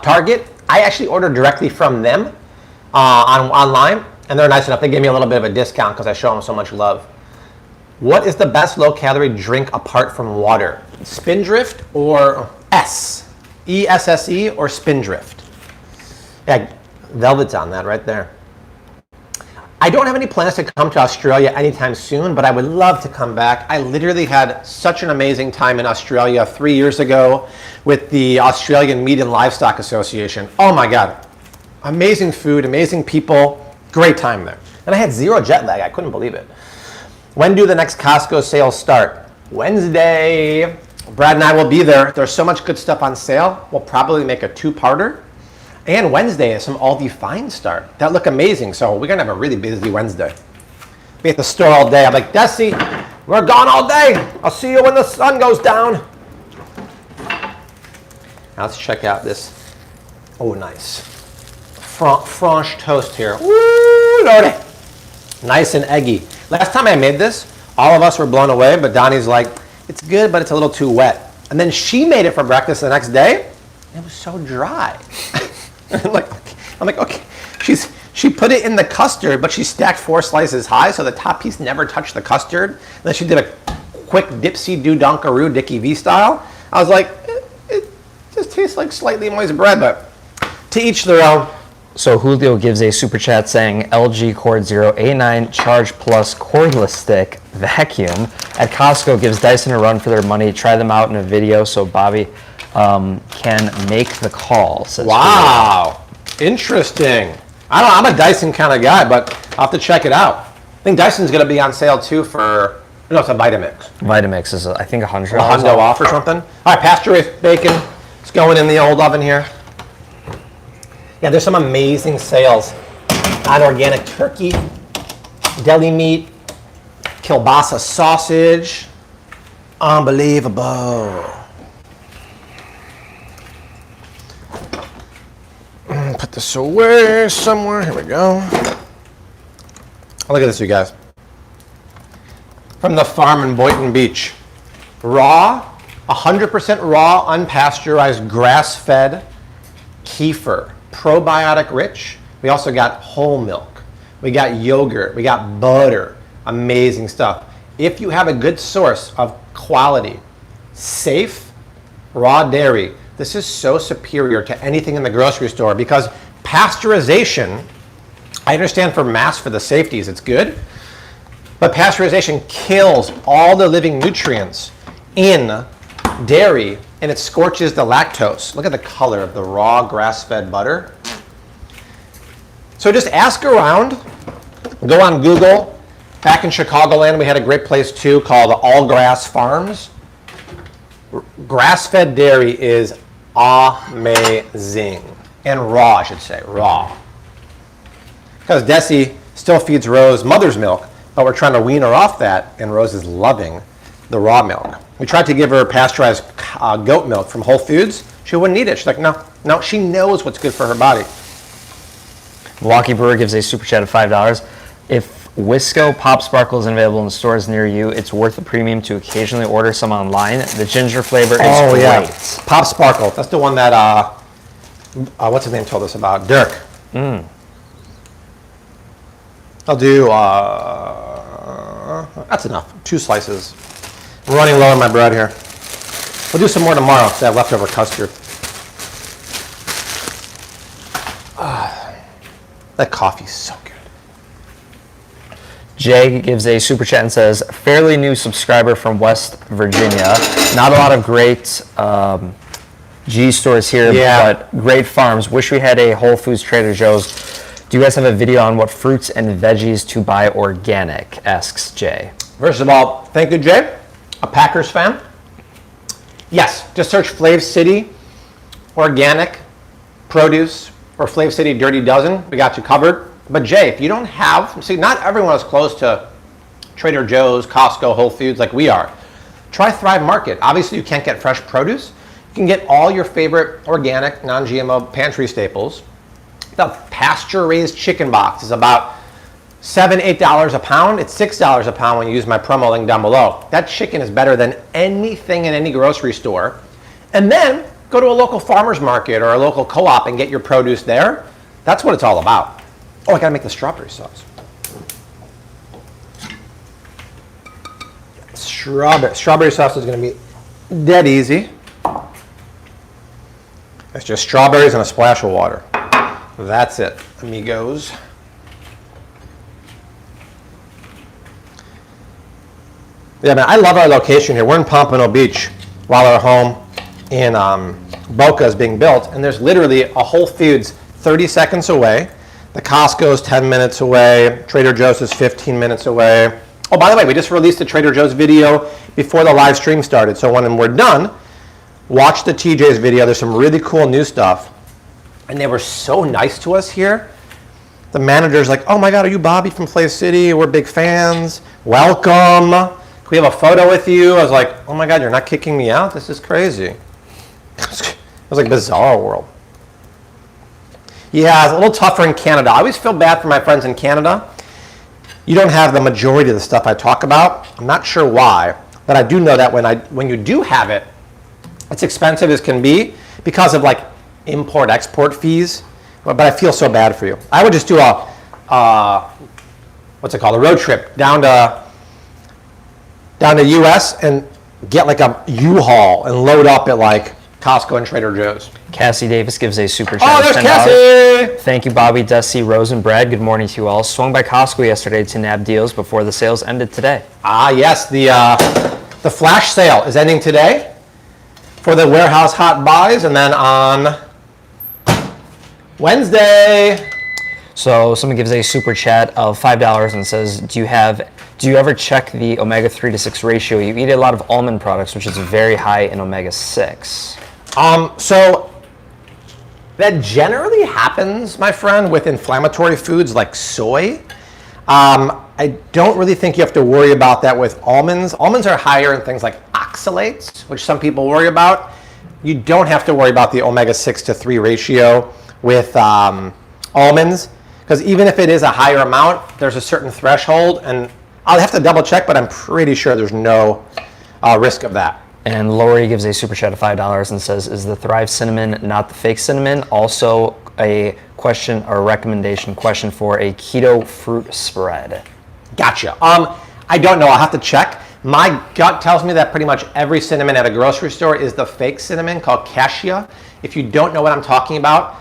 Target. I actually order directly from them online, and they're nice enough. They give me a little bit of a discount because I show them so much love. What is the best low-calorie drink apart from water? Spindrift or S? E-S-S-E or Spindrift? Yeah, Velvet's on that right there. I don't have any plans to come to Australia anytime soon, but I would love to come back. I literally had such an amazing time in Australia 3 years ago with the Australian Meat and Livestock Association. Oh my God. Amazing food, amazing people, great time there. And I had zero jet lag. I couldn't believe it. When do the next Costco sales start? Wednesday. Brad and I will be there. There's so much good stuff on sale. We'll probably make a two-parter. And Wednesday is some Aldi Finds start. That look amazing. So we're going to have a really busy Wednesday. Be at the store all day. I'm like, Desi, we're gone all day. I'll see you when the sun goes down. Now let's check out this. Oh, nice. French toast here. Woo, Lordy. Nice and eggy. Last time I made this, all of us were blown away, but Donnie's like, it's good, but it's a little too wet. And then she made it for breakfast the next day. And it was so dry. I'm like, okay. She put it in the custard, but she stacked 4 slices high, so the top piece never touched the custard. And then she did a quick dipsy-do-donkaroo Dickie V style. I was like, it just tastes like slightly moist bread, but to each their own. So Julio gives a super chat saying LG Cord Zero A9 Charge Plus cordless stick vacuum at Costco gives Dyson a run for their money. Try them out in a video so Bobby can make the call. Says wow, Julio. Interesting. I'm a Dyson kind of guy, but I'll have to check it out. I think Dyson's going to be on sale too for, no, it's a Vitamix. Vitamix is I think $100 a hundo off or something. All right, pasture-raised bacon. It's going in the old oven here. Yeah, there's some amazing sales on organic turkey, deli meat, kielbasa sausage. Unbelievable. Put this away somewhere. Here we go. Look at this, you guys. From the farm in Boynton Beach. Raw, 100% raw, unpasteurized, grass-fed kefir. Probiotic rich. We also got whole milk. We got yogurt. We got butter. Amazing stuff. If you have a good source of quality, safe, raw dairy, this is so superior to anything in the grocery store because pasteurization, I understand for mass for the safeties, it's good, but pasteurization kills all the living nutrients in dairy and it scorches the lactose. Look at the color of the raw grass-fed butter. So just ask around, go on Google. Back in Chicagoland, we had a great place too called All Grass Farms. Grass-fed dairy is amazing. And raw, I should say, raw. Because Desi still feeds Rose mother's milk, but we're trying to wean her off that, and Rose is loving the raw milk. We tried to give her pasteurized goat milk from Whole Foods. She wouldn't eat it. She's like, no, she knows what's good for her body. Milwaukee Brewer gives a super chat of $5. If Wisco Pop Sparkle is available in stores near you, it's worth the premium to occasionally order some online. The ginger flavor is great. Yeah. Pop Sparkle. That's the one that, what's his name told us about? Dirk. I'll do, that's enough. 2 slices. I'm running low on my bread here. We'll do some more tomorrow because I have leftover custard. That coffee's so good. Jay gives a super chat and says, fairly new subscriber from West Virginia. Not a lot of great G stores here, but great farms. Wish we had a Whole Foods Trader Joe's. Do you guys have a video on what fruits and veggies to buy organic? Asks Jay. First of all, thank you, Jay. A Packers fan. Yes, just search Flav City Organic Produce or Flav City Dirty Dozen. We got you covered. But Jay, if you don't have, see, not everyone is close to Trader Joe's, Costco, Whole Foods like we are. Try Thrive Market. Obviously, you can't get fresh produce. You can get all your favorite organic, non-GMO pantry staples. The pasture-raised chicken box is about $7, $8 a pound. It's $6 a pound when you use my promo link down below. That chicken is better than anything in any grocery store. And then go to a local farmer's market or a local co-op and get your produce there. That's what it's all about. Oh, I gotta make the strawberry sauce. Strawberry sauce is gonna be dead easy. It's just strawberries and a splash of water. That's it, amigos. Yeah, man, I love our location here. We're in Pompano Beach while our home in Boca is being built, and there's literally a Whole Foods 30 seconds away. The Costco's 10 minutes away. Trader Joe's is 15 minutes away. Oh, by the way, we just released the Trader Joe's video before the live stream started. So when we're done, watch the TJ's video. There's some really cool new stuff. And they were so nice to us here. The manager's like, oh my God, are you Bobby from Flav City? We're big fans. Welcome. Can we have a photo with you? I was like, oh my God, you're not kicking me out? This is crazy. It was like bizarre world. Yeah, it's a little tougher in Canada. I always feel bad for my friends in Canada. You don't have the majority of the stuff I talk about. I'm not sure why, but I do know that when you do have it, it's expensive as can be because of like import-export fees. But I feel so bad for you. I would just do a road trip down to US and get like a U-Haul and load up at like Costco and Trader Joe's. Cassie Davis gives a super chat. Oh, there's Cassie! Thank you, Bobby, Dusty, Rose, and Brad. Good morning to you all. Swung by Costco yesterday to nab deals before the sales ended today. Ah, yes, the flash sale is ending today for the warehouse hot buys, and then on Wednesday. So someone gives a super chat of $5 and says, do you ever check the omega-3 to 6 ratio? You eat a lot of almond products, which is very high in omega-6. So that generally happens, my friend, with inflammatory foods like soy. I don't really think you have to worry about that with almonds. Almonds are higher in things like oxalates, which some people worry about. You don't have to worry about the omega-6 to 3 ratio with almonds, because even if it is a higher amount, there's a certain threshold, and I'll have to double check, but I'm pretty sure there's no risk of that. And Lori gives a super chat of $5 and says, is the Thrive cinnamon not the fake cinnamon? Also a question or a recommendation question for a keto fruit spread. Gotcha. I don't know. I'll have to check. My gut tells me that pretty much every cinnamon at a grocery store is the fake cinnamon called cassia. If you don't know what I'm talking about,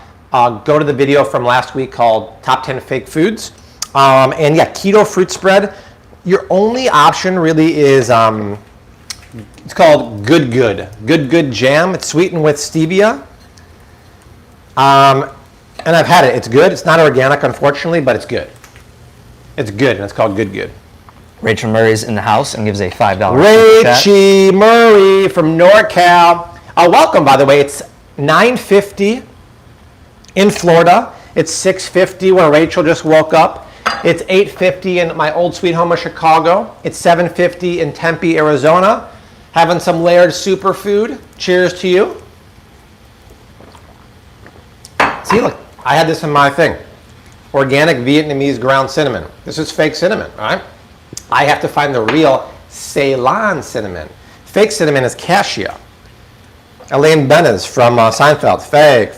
go to the video from last week called Top 10 Fake Foods. And yeah, keto fruit spread. Your only option really is, it's called Good Good Jam. It's sweetened with stevia. And I've had it. It's good. It's not organic, unfortunately, but it's good. It's good, and it's called Good Good. Rachel Murray's in the house and gives a $5 Rachie Murray from NorCal. Welcome, by the way. It's 9:50 in Florida. It's 6:50 when Rachel just woke up. It's 8:50 in my old sweet home of Chicago. It's 7:50 in Tempe, Arizona. Having some layered superfood. Cheers to you. See, look, I had this in my thing. Organic Vietnamese ground cinnamon. This is fake cinnamon, all right? I have to find the real Ceylon cinnamon. Fake cinnamon is cassia. Elaine Benes from Seinfeld. Fake.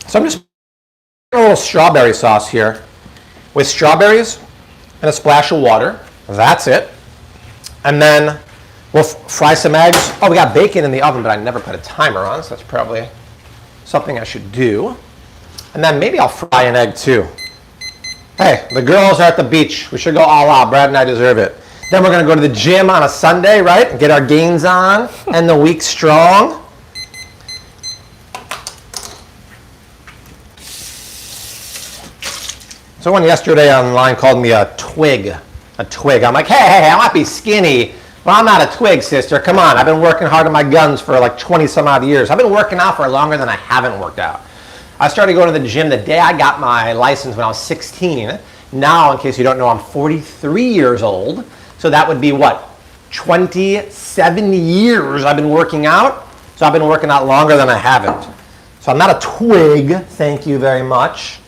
So I'm just putting a little strawberry sauce here with strawberries and a splash of water. That's it. And then we'll fry some eggs. Oh, we got bacon in the oven, but I never put a timer on, so that's probably something I should do. And then maybe I'll fry an egg too. Hey, the girls are at the beach. We should go all out. Brad and I deserve it. Then we're going to go to the gym on a Sunday, right? And get our gains on and the week strong. Someone yesterday online called me a twig. A twig. I'm like, hey, I might be skinny, but I'm not a twig, sister. Come on. I've been working hard on my guns for like 20 some odd years. I've been working out for longer than I haven't worked out. I started going to the gym the day I got my license when I was 16. Now, in case you don't know, I'm 43 years old. So that would be what? 27 years I've been working out. So I've been working out longer than I haven't. So I'm not a twig, thank you very much.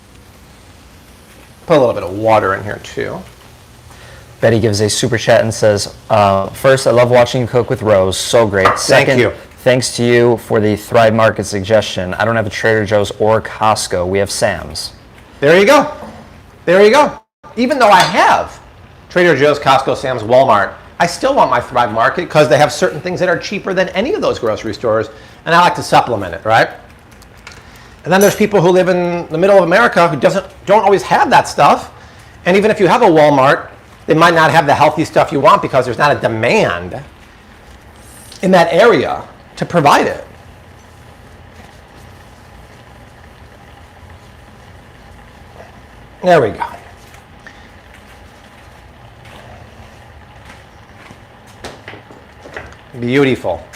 Put a little bit of water in here too. Betty gives a super chat and says, first, I love watching you cook with Rose. So great. Second, Thank you. Thanks to you for the Thrive Market suggestion. I don't have a Trader Joe's or Costco. We have Sam's. There you go. There you go. Even though I have Trader Joe's, Costco, Sam's, Walmart, I still want my Thrive Market because they have certain things that are cheaper than any of those grocery stores, and I like to supplement it, right? And then there's people who live in the middle of America who don't always have that stuff. And even if you have a Walmart, they might not have the healthy stuff you want because there's not a demand in that area to provide it. There we go. Beautiful.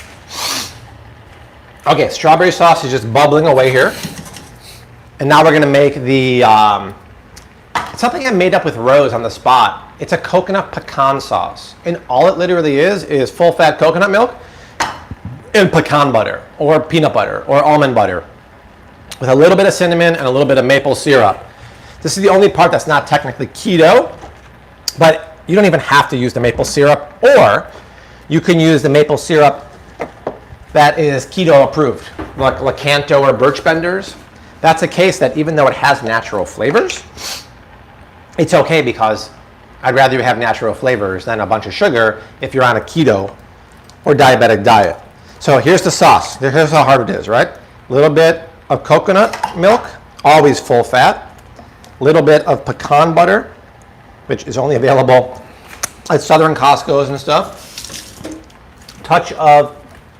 Okay, strawberry sauce is just bubbling away here. And now we're going to make the, something I made up with Rose on the spot. It's a coconut pecan sauce. And all it literally is full fat coconut milk and pecan butter or peanut butter or almond butter with a little bit of cinnamon and a little bit of maple syrup. This is the only part that's not technically keto, but you don't even have to use the maple syrup, or you can use the maple syrup that is keto approved, like Lakanto or Birch Benders. That's a case that even though it has natural flavors, it's okay because I'd rather you have natural flavors than a bunch of sugar if you're on a keto or diabetic diet. So here's the sauce. Here's how hard it is, right? A little bit of coconut milk, always full fat. A little bit of pecan butter, which is only available at Southern Costco's and stuff. Touch of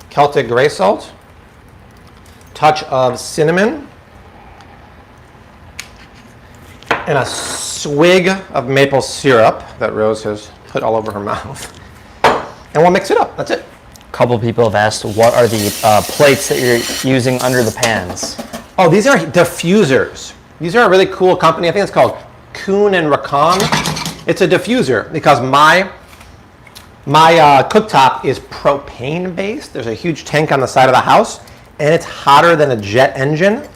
Celtic gray salt. Touch of cinnamon. And a swig of maple syrup that Rose has put all over her mouth. And we'll mix it up. That's it. A couple people have asked, what are the plates that you're using under the pans? Oh, these are diffusers. These are a really cool company. I think it's called Kuhn and Racon. It's a diffuser because my cooktop is propane based. There's a huge tank on the side of the house, and it's hotter than a jet engine.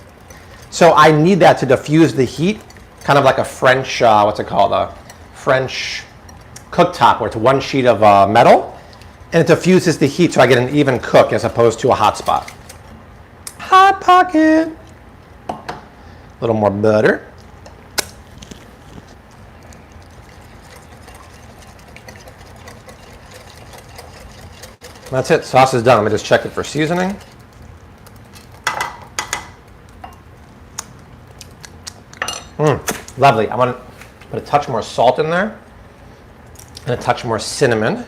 So I need that to diffuse the heat, kind of like a French, what's it called? A French cooktop where it's one sheet of metal, and it diffuses the heat so I get an even cook as opposed to a hot spot. Hot Pocket. A little more butter. That's it. Sauce is done. Let me just check it for seasoning. Lovely. I want to put a touch more salt in there and a touch more cinnamon.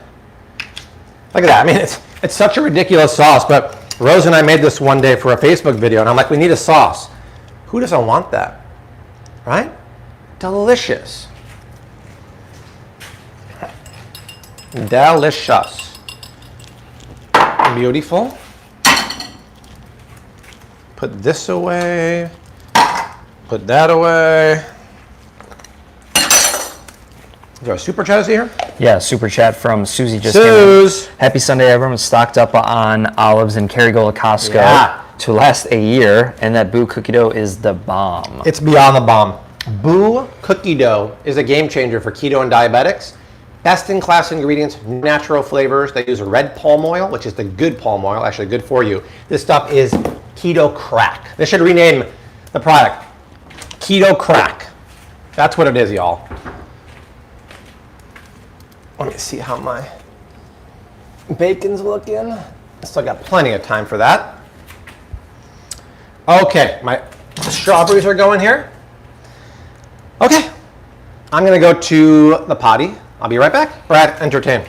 Look at that. I mean, it's such a ridiculous sauce, but Rose and I made this one day for a Facebook video, and I'm like, we need a sauce. Who doesn't want that? Right? Delicious. Delicious. Beautiful. Put this away. Put that away. Is there a super chat here? Yeah, super chat from Susie just Suze. came in. Happy Sunday, everyone. Stocked up on olives and Kerrygold at Costco. Yeah. To last a year, and that Boo cookie dough is the bomb. It's beyond the bomb. Boo cookie dough is a game changer for keto and diabetics. Best in class ingredients, natural flavors. They use red palm oil, which is the good palm oil, actually good for you. This stuff is keto crack. They should rename the product Keto Crack. That's what it is, y'all. Let me see how my bacon's looking. I still got plenty of time for that. Okay, my strawberries are going here. Okay, I'm going to go to the potty. I'll be right back. Brad, entertain.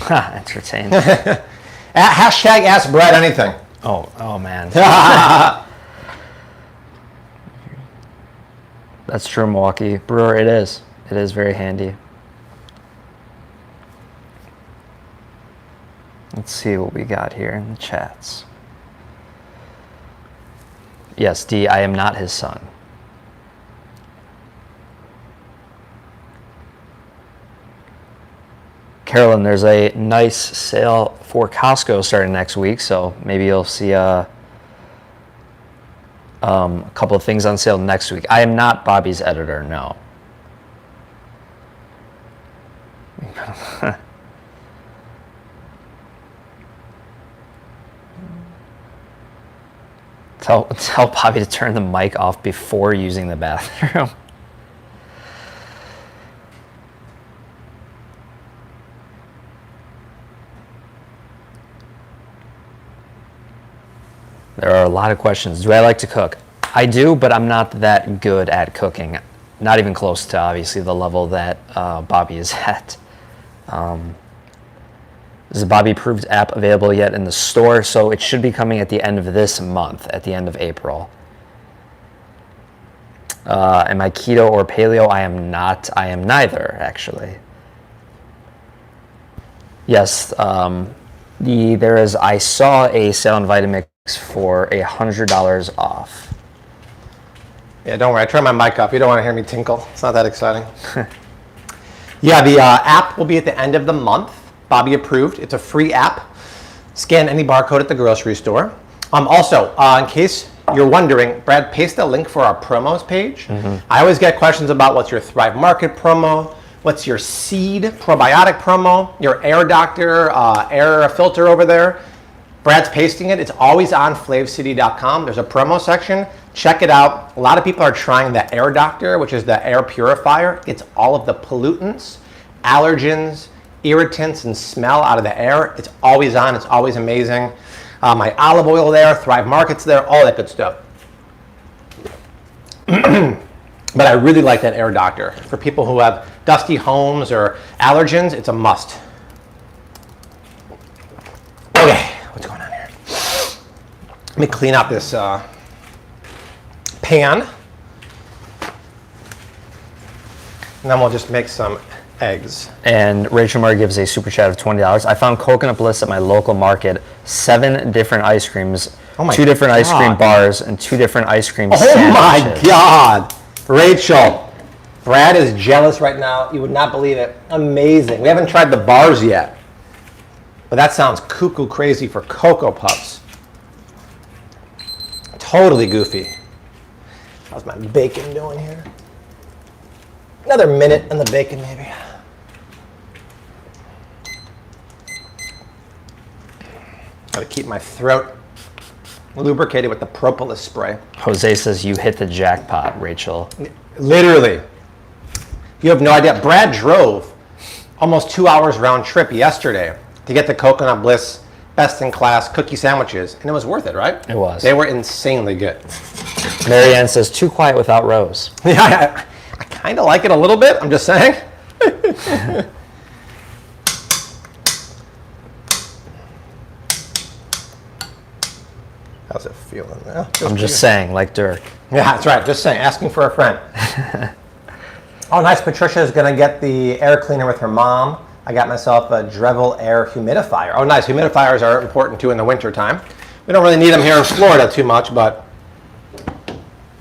Entertain. Hashtag ask Brad anything. Oh man. That's true, Milwaukee Brewer. It is. It is very handy. Let's see what we got here in the chats. Yes, D, I am not his son. Carolyn, there's a nice sale for Costco starting next week, so maybe you'll see a couple of things on sale next week. I am not Bobby's editor, no. Tell Bobby to turn the mic off before using the bathroom. There are a lot of questions. Do I like to cook? I do, but I'm not that good at cooking. Not even close to, obviously, the level that Bobby is at. Is the Bobby Approved app available yet in the store? So it should be coming at the end of this month, at the end of April. Am I keto or paleo? I am not. I am neither, actually. Yes, I saw a sale on Vitamix for $100 off. Yeah, don't worry. I turned my mic off. You don't want to hear me tinkle. It's not that exciting. Yeah, the app will be at the end of the month. Bobby Approved. It's a free app. Scan any barcode at the grocery store. Also, in case you're wondering, Brad, paste a link for our promos page. I always get questions about what's your Thrive Market promo, what's your seed probiotic promo, your Air Doctor air filter over there. Brad's pasting it. It's always on flavecity.com. There's a promo section. Check it out. A lot of people are trying the Air Doctor, which is the air purifier. It's all of the pollutants, allergens, irritants, and smell out of the air. It's always on. It's always amazing. My olive oil there, Thrive Market's there, all that good stuff. But I really like that Air Doctor. For people who have dusty homes or allergens, it's a must. Okay, what's going on here? Let me clean out this pan. And then we'll just make some eggs. And Rachel Murray gives a super chat of $20. I found Coconut Bliss at my local market. 7 different ice creams, 2 different ice cream bars, and 2 different ice cream sandwiches. Oh my God. Rachel, Brad is jealous right now. You would not believe it. Amazing. We haven't tried the bars yet. But that sounds cuckoo crazy for Cocoa Puffs. Totally goofy. How's my bacon doing here? Another minute on the bacon, maybe. Gotta keep my throat lubricated with the propolis spray. Jose says you hit the jackpot, Rachel. Literally. You have no idea. Brad drove almost 2 hours round trip yesterday to get the Coconut Bliss best in class cookie sandwiches, and it was worth it, right? It was. They were insanely good. Marianne says too quiet without Rose. Yeah, I kind of like it a little bit, I'm just saying. How's it feeling now? I'm just saying, like Dirk. Yeah, that's right. Just saying, asking for a friend. Oh, nice. Patricia is going to get the air cleaner with her mom. I got myself a Drevel air humidifier. Oh, nice. Humidifiers are important too in the winter time. We don't really need them here in Florida too much, but.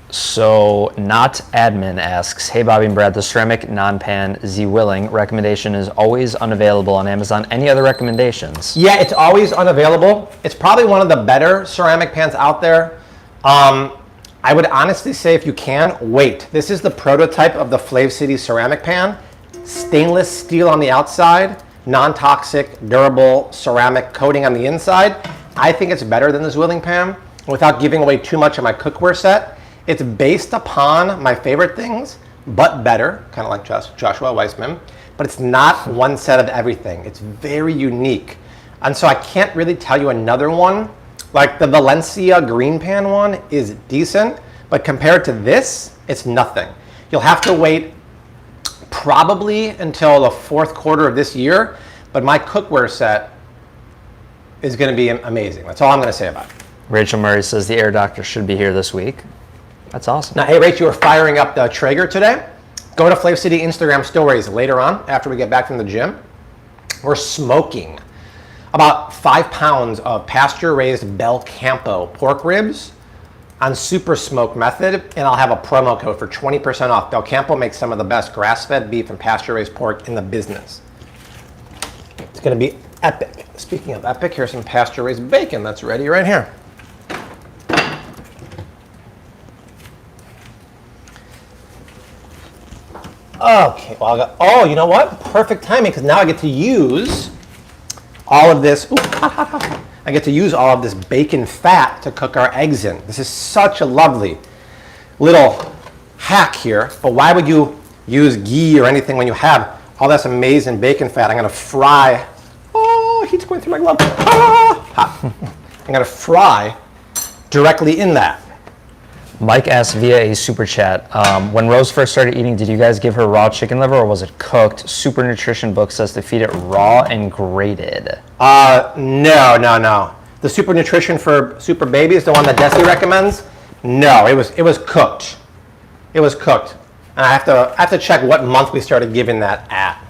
So, Not Admin asks, hey Bobby and Brad, the ceramic non-pan Z Willing recommendation is always unavailable on Amazon. Any other recommendations? Yeah, it's always unavailable. It's probably one of the better ceramic pans out there. I would honestly say if you can, wait. This is the prototype of the Flave City ceramic pan. Stainless steel on the outside, non-toxic, durable ceramic coating on the inside. I think it's better than this Willing pan. Without giving away too much of my cookware set, it's based upon my favorite things, but better, kind of like Joshua Weissman, but it's not one set of everything. It's very unique. And so I can't really tell you another one. Like the Valencia green pan one is decent, but compared to this, it's nothing. You'll have to wait probably until the fourth quarter of this year, but my cookware set is going to be amazing. That's all I'm going to say about it. Rachel Murray says the air doctor should be here this week. That's awesome. Now, hey, Rach, you were firing up the Traeger today. Go to Flav City Instagram stories later on after we get back from the gym. We're smoking about 5 pounds of pasture-raised Bel Campo pork ribs on super smoke method, and I'll have a promo code for 20% off. Bel Campo makes some of the best grass-fed beef and pasture-raised pork in the business. It's going to be epic. Speaking of epic, here's some pasture-raised bacon that's ready right here. Okay, well, oh, you know what? Perfect timing, because now I get to use all of this. Ooh, I get to use all of this bacon fat to cook our eggs in. This is such a lovely little hack here, but why would you use ghee or anything when you have all this amazing bacon fat? I'm going to fry. Oh, heat's going through my glove. I'm going to fry directly in that. Mike asked via a super chat, when Rose first started eating, did you guys give her raw chicken liver or was it cooked? Super Nutrition book says to feed it raw and grated. No. The Super Nutrition for super babies, the one that Desi recommends, no, it was cooked. It was cooked. And I have to check what month we started giving that at.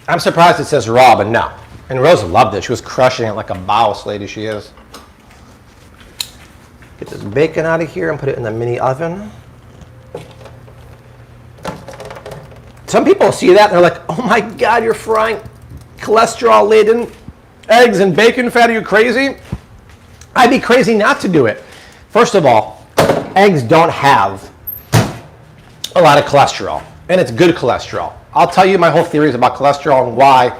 I'm surprised it says raw, but no. And Rose loved it. She was crushing it like a boss lady she is. Get this bacon out of here and put it in the mini oven. Some people see that and they're like, oh my God, you're frying cholesterol-laden eggs and bacon fat. Are you crazy? I'd be crazy not to do it. First of all, eggs don't have a lot of cholesterol, and it's good cholesterol. I'll tell you my whole theories about cholesterol and why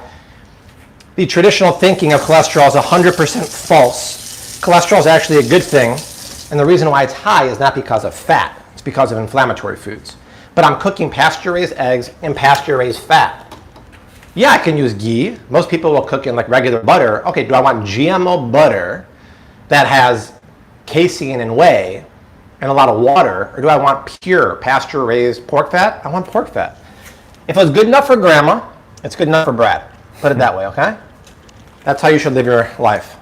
the traditional thinking of cholesterol is 100% false. Cholesterol is actually a good thing. And the reason why it's high is not because of fat, it's because of inflammatory foods. But I'm cooking pasture-raised eggs and pasture-raised fat. Yeah, I can use ghee. Most people will cook in like regular butter. Okay, do I want GMO butter that has casein and whey and a lot of water, or do I want pure pasture-raised pork fat? I want pork fat. If it was good enough for grandma, it's good enough for Brad. Put it that way, okay? That's how you should live your life.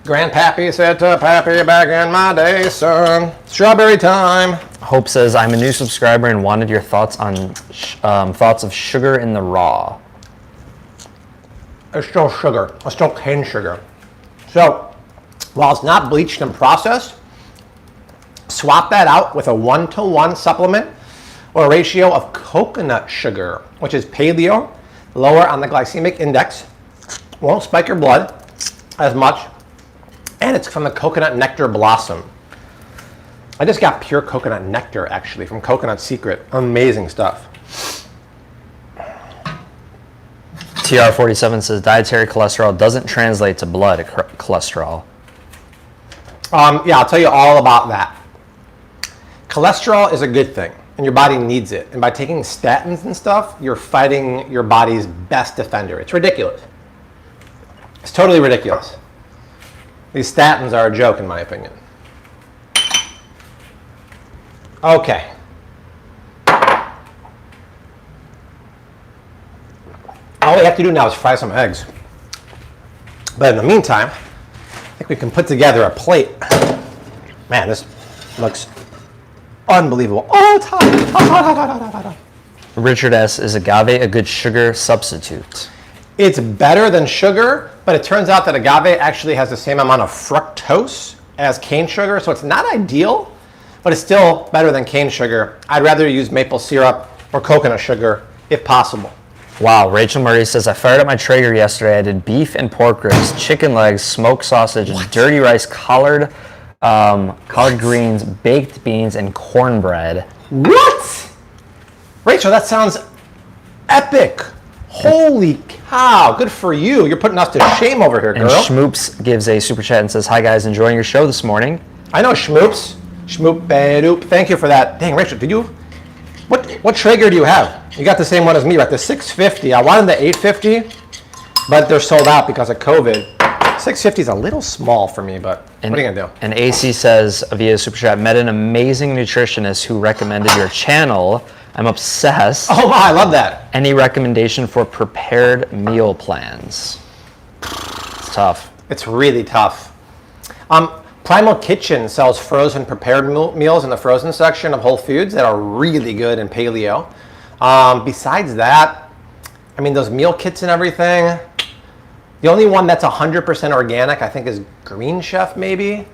Grandpappy said to Pappy back in my day, son, strawberry time. Hope says, I'm a new subscriber and wanted your thoughts on thoughts of sugar in the raw. It's still sugar. It's still cane sugar. So while it's not bleached and processed, swap that out with a 1-to-1 supplement or a ratio of coconut sugar, which is paleo, lower on the glycemic index, won't spike your blood as much, and it's from the coconut nectar blossom. I just got pure coconut nectar actually from Coconut Secret. Amazing stuff. TR47 says dietary cholesterol doesn't translate to blood cholesterol. Yeah, I'll tell you all about that. Cholesterol is a good thing, and your body needs it. And by taking statins and stuff, you're fighting your body's best defender. It's ridiculous. It's totally ridiculous. These statins are a joke, in my opinion. Okay. All we have to do now is fry some eggs. But in the meantime, I think we can put together a plate. Man, this looks unbelievable. Oh, it's hot. Hot. Richard S., is agave a good sugar substitute? It's better than sugar, but it turns out that agave actually has the same amount of fructose as cane sugar, so it's not ideal, but it's still better than cane sugar. I'd rather use maple syrup or coconut sugar if possible. Wow, Rachel Murray says, I fired up my Traeger yesterday. I did beef and pork ribs, chicken legs, smoked sausage, dirty rice, collard greens, baked beans, and cornbread. What? Rachel, that sounds epic. Holy cow, good for you. You're putting us to shame over here, girl. And Schmoops gives a super chat and says, hi guys, enjoying your show this morning. I know Schmoops. Schmoop-a-doop. Thank you for that. Dang, Rachel, did you? What Traeger do you have? You got the same one as me, right? The 650. I wanted the 850, but they're sold out because of COVID. $6.50 is a little small for me, but what are you gonna do? And AC says via Super Chat, met an amazing nutritionist who recommended your channel. I'm obsessed. Oh my, I love that. Any recommendation for prepared meal plans? It's tough. It's really tough. Primal Kitchen sells frozen prepared meals in the frozen section of Whole Foods that are really good in paleo. Besides that, I mean, those meal kits and everything, the only one that's 100% organic, I think, is Green Chef, maybe.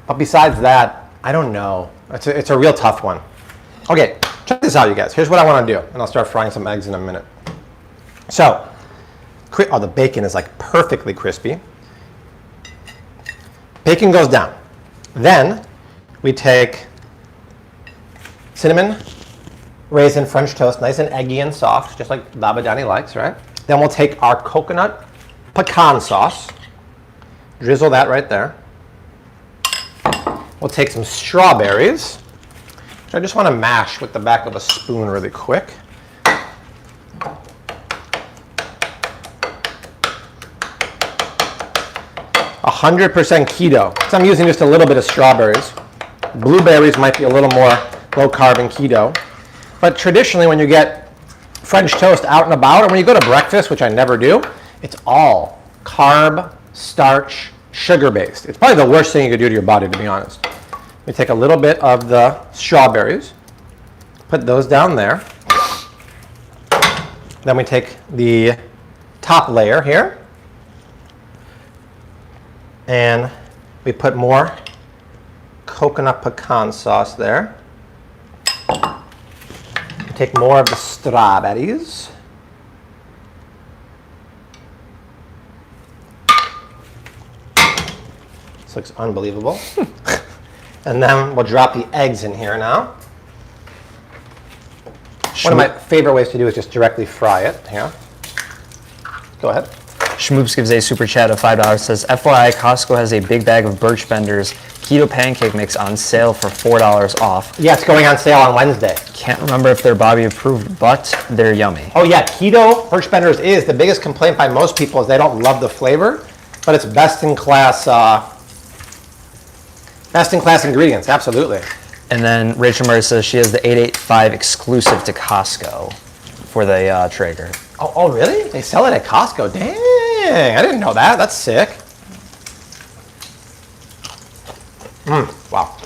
But besides that, I don't know. It's a real tough one. Okay, check this out, you guys. Here's what I want to do, and I'll start frying some eggs in a minute. So, oh, the bacon is like perfectly crispy. Bacon goes down. Then we take cinnamon, raisin, French toast, nice and eggy and soft, just like Baba Danny likes, right? Then we'll take our coconut pecan sauce, drizzle that right there. We'll take some strawberries, which I just want to mash with the back of a spoon really quick. 100% keto. So I'm using just a little bit of strawberries. Blueberries might be a little more low carb and keto. But traditionally when you get French toast out and about, or when you go to breakfast, which I never do, it's all carb, starch, sugar based. It's probably the worst thing you could do to your body, to be honest. We take a little bit of the strawberries, put those down there. Then we take the top layer here, and we put more coconut pecan sauce there. Take more of the strawberries. This looks unbelievable. And then we'll drop the eggs in here now. One of my favorite ways to do is just directly fry it. Here. Go ahead. Schmoops gives a super chat of $5, says, FYI, Costco has a big bag of Birch Benders keto pancake mix on sale for $4 off. Yeah, it's going on sale on Wednesday. Can't remember if they're Bobby approved, but they're yummy. Oh yeah, keto Birch Benders is the biggest complaint by most people is they don't love the flavor, but it's best in class ingredients, absolutely. And then Rachel Murray says she has the 885 exclusive to Costco for the Traeger. Oh really? They sell it at Costco? Dang, I didn't know that. That's sick. Wow.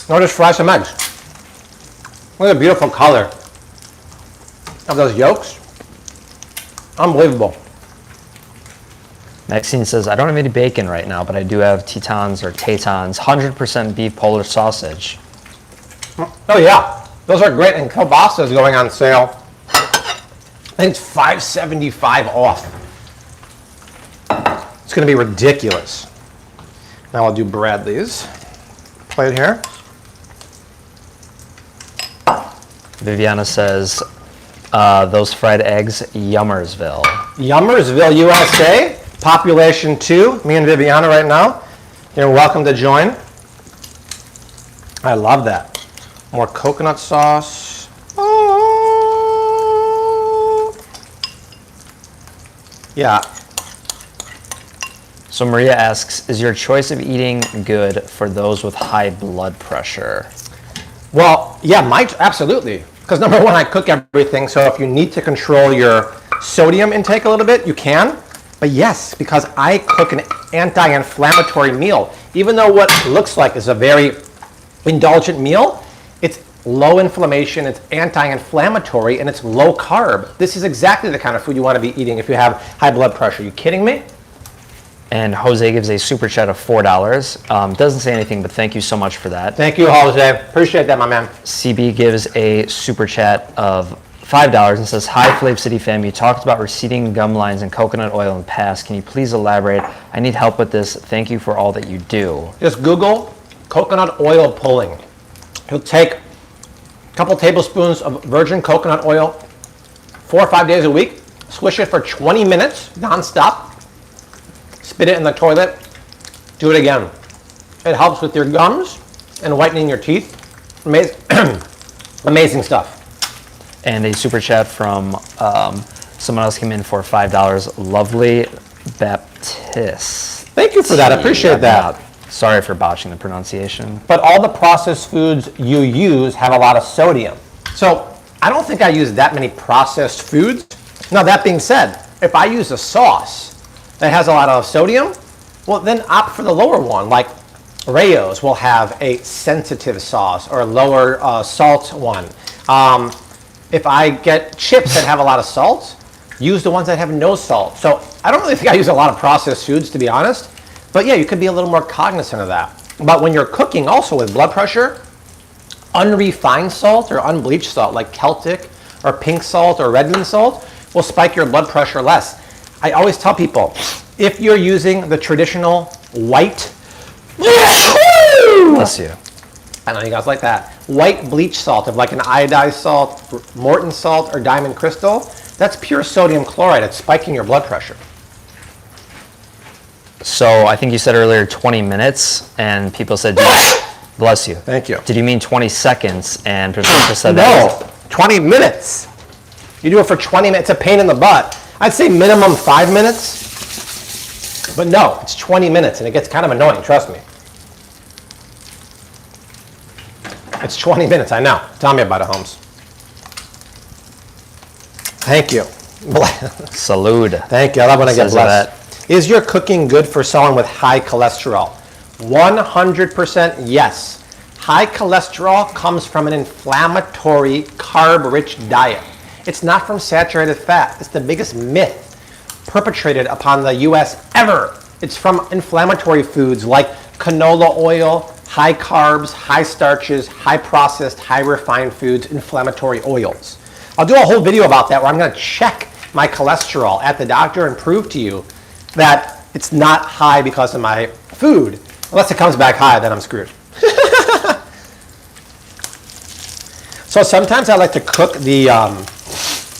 Now just fry some eggs. Look at the beautiful color of those yolks. Unbelievable. Maxine says, I don't have any bacon right now, but I do have Tetons 100% beef Polish sausage. Oh yeah, those are great, and kielbasa is going on sale. I think it's $5.75 off. It's going to be ridiculous. Now I'll do Bradley's plate here. Viviana says, those fried eggs, Yummersville. Yummersville, USA, population 2. Me and Viviana right now. You're welcome to join. I love that. More coconut sauce. Oh. Yeah. So Maria asks, is your choice of eating good for those with high blood pressure? Well, yeah, absolutely. Because number one, I cook everything, so if you need to control your sodium intake a little bit, you can. But yes, because I cook an anti-inflammatory meal. Even though what looks like is a very indulgent meal, it's low inflammation, it's anti-inflammatory, and it's low carb. This is exactly the kind of food you want to be eating if you have high blood pressure. You kidding me? And Jose gives a super chat of $4. Doesn't say anything, but thank you so much for that. Thank you, Jose. Appreciate that, my man. CB gives a super chat of $5 and says, hi, Flave City fam. You talked about receding gum lines and coconut oil in the past. Can you please elaborate? I need help with this. Thank you for all that you do. Just Google coconut oil pulling. You'll take a couple tablespoons of virgin coconut oil 4 or 5 days a week, swish it for 20 minutes nonstop, spit it in the toilet, do it again. It helps with your gums and whitening your teeth. Amazing stuff. And a super chat from Someone else came in for $5. Lovely Baptiste. Thank you for that. I appreciate that. Sorry for botching the pronunciation. But all the processed foods you use have a lot of sodium. So I don't think I use that many processed foods. Now, that being said, if I use a sauce that has a lot of sodium, well, then opt for the lower one. Like Rayo's will have a sensitive sauce or a lower salt one. If I get chips that have a lot of salt, use the ones that have no salt. So I don't really think I use a lot of processed foods, to be honest. But yeah, you could be a little more cognizant of that. But when you're cooking also with blood pressure, unrefined salt or unbleached salt like Celtic or pink salt or Redmond salt will spike your blood pressure less. I always tell people, if you're using the traditional white, Bless you. I know you guys like that, white bleach salt of like an iodized salt, Morton salt, or diamond crystal, that's pure sodium chloride. It's spiking your blood pressure. So I think you said earlier 20 minutes, and people said, bless you. Thank you. Did you mean 20 seconds? And Patricia said No, 20 minutes. You do it for 20 minutes. It's a pain in the butt. I'd say minimum 5 minutes. But no, it's 20 minutes, and it gets kind of annoying, trust me. It's 20 minutes, I know. Tell me about it, Holmes. Thank you. Salud. Thank you. I love when I get Says blessed. that. Is your cooking good for someone with high cholesterol? 100% yes. High cholesterol comes from an inflammatory, carb-rich diet. It's not from saturated fat. It's the biggest myth perpetrated upon the U.S. ever. It's from inflammatory foods like canola oil, high carbs, high starches, high processed, high refined foods, inflammatory oils. I'll do a whole video about that where I'm going to check my cholesterol at the doctor and prove to you that it's not high because of my food. Unless it comes back high, then I'm screwed. So sometimes I like to cook the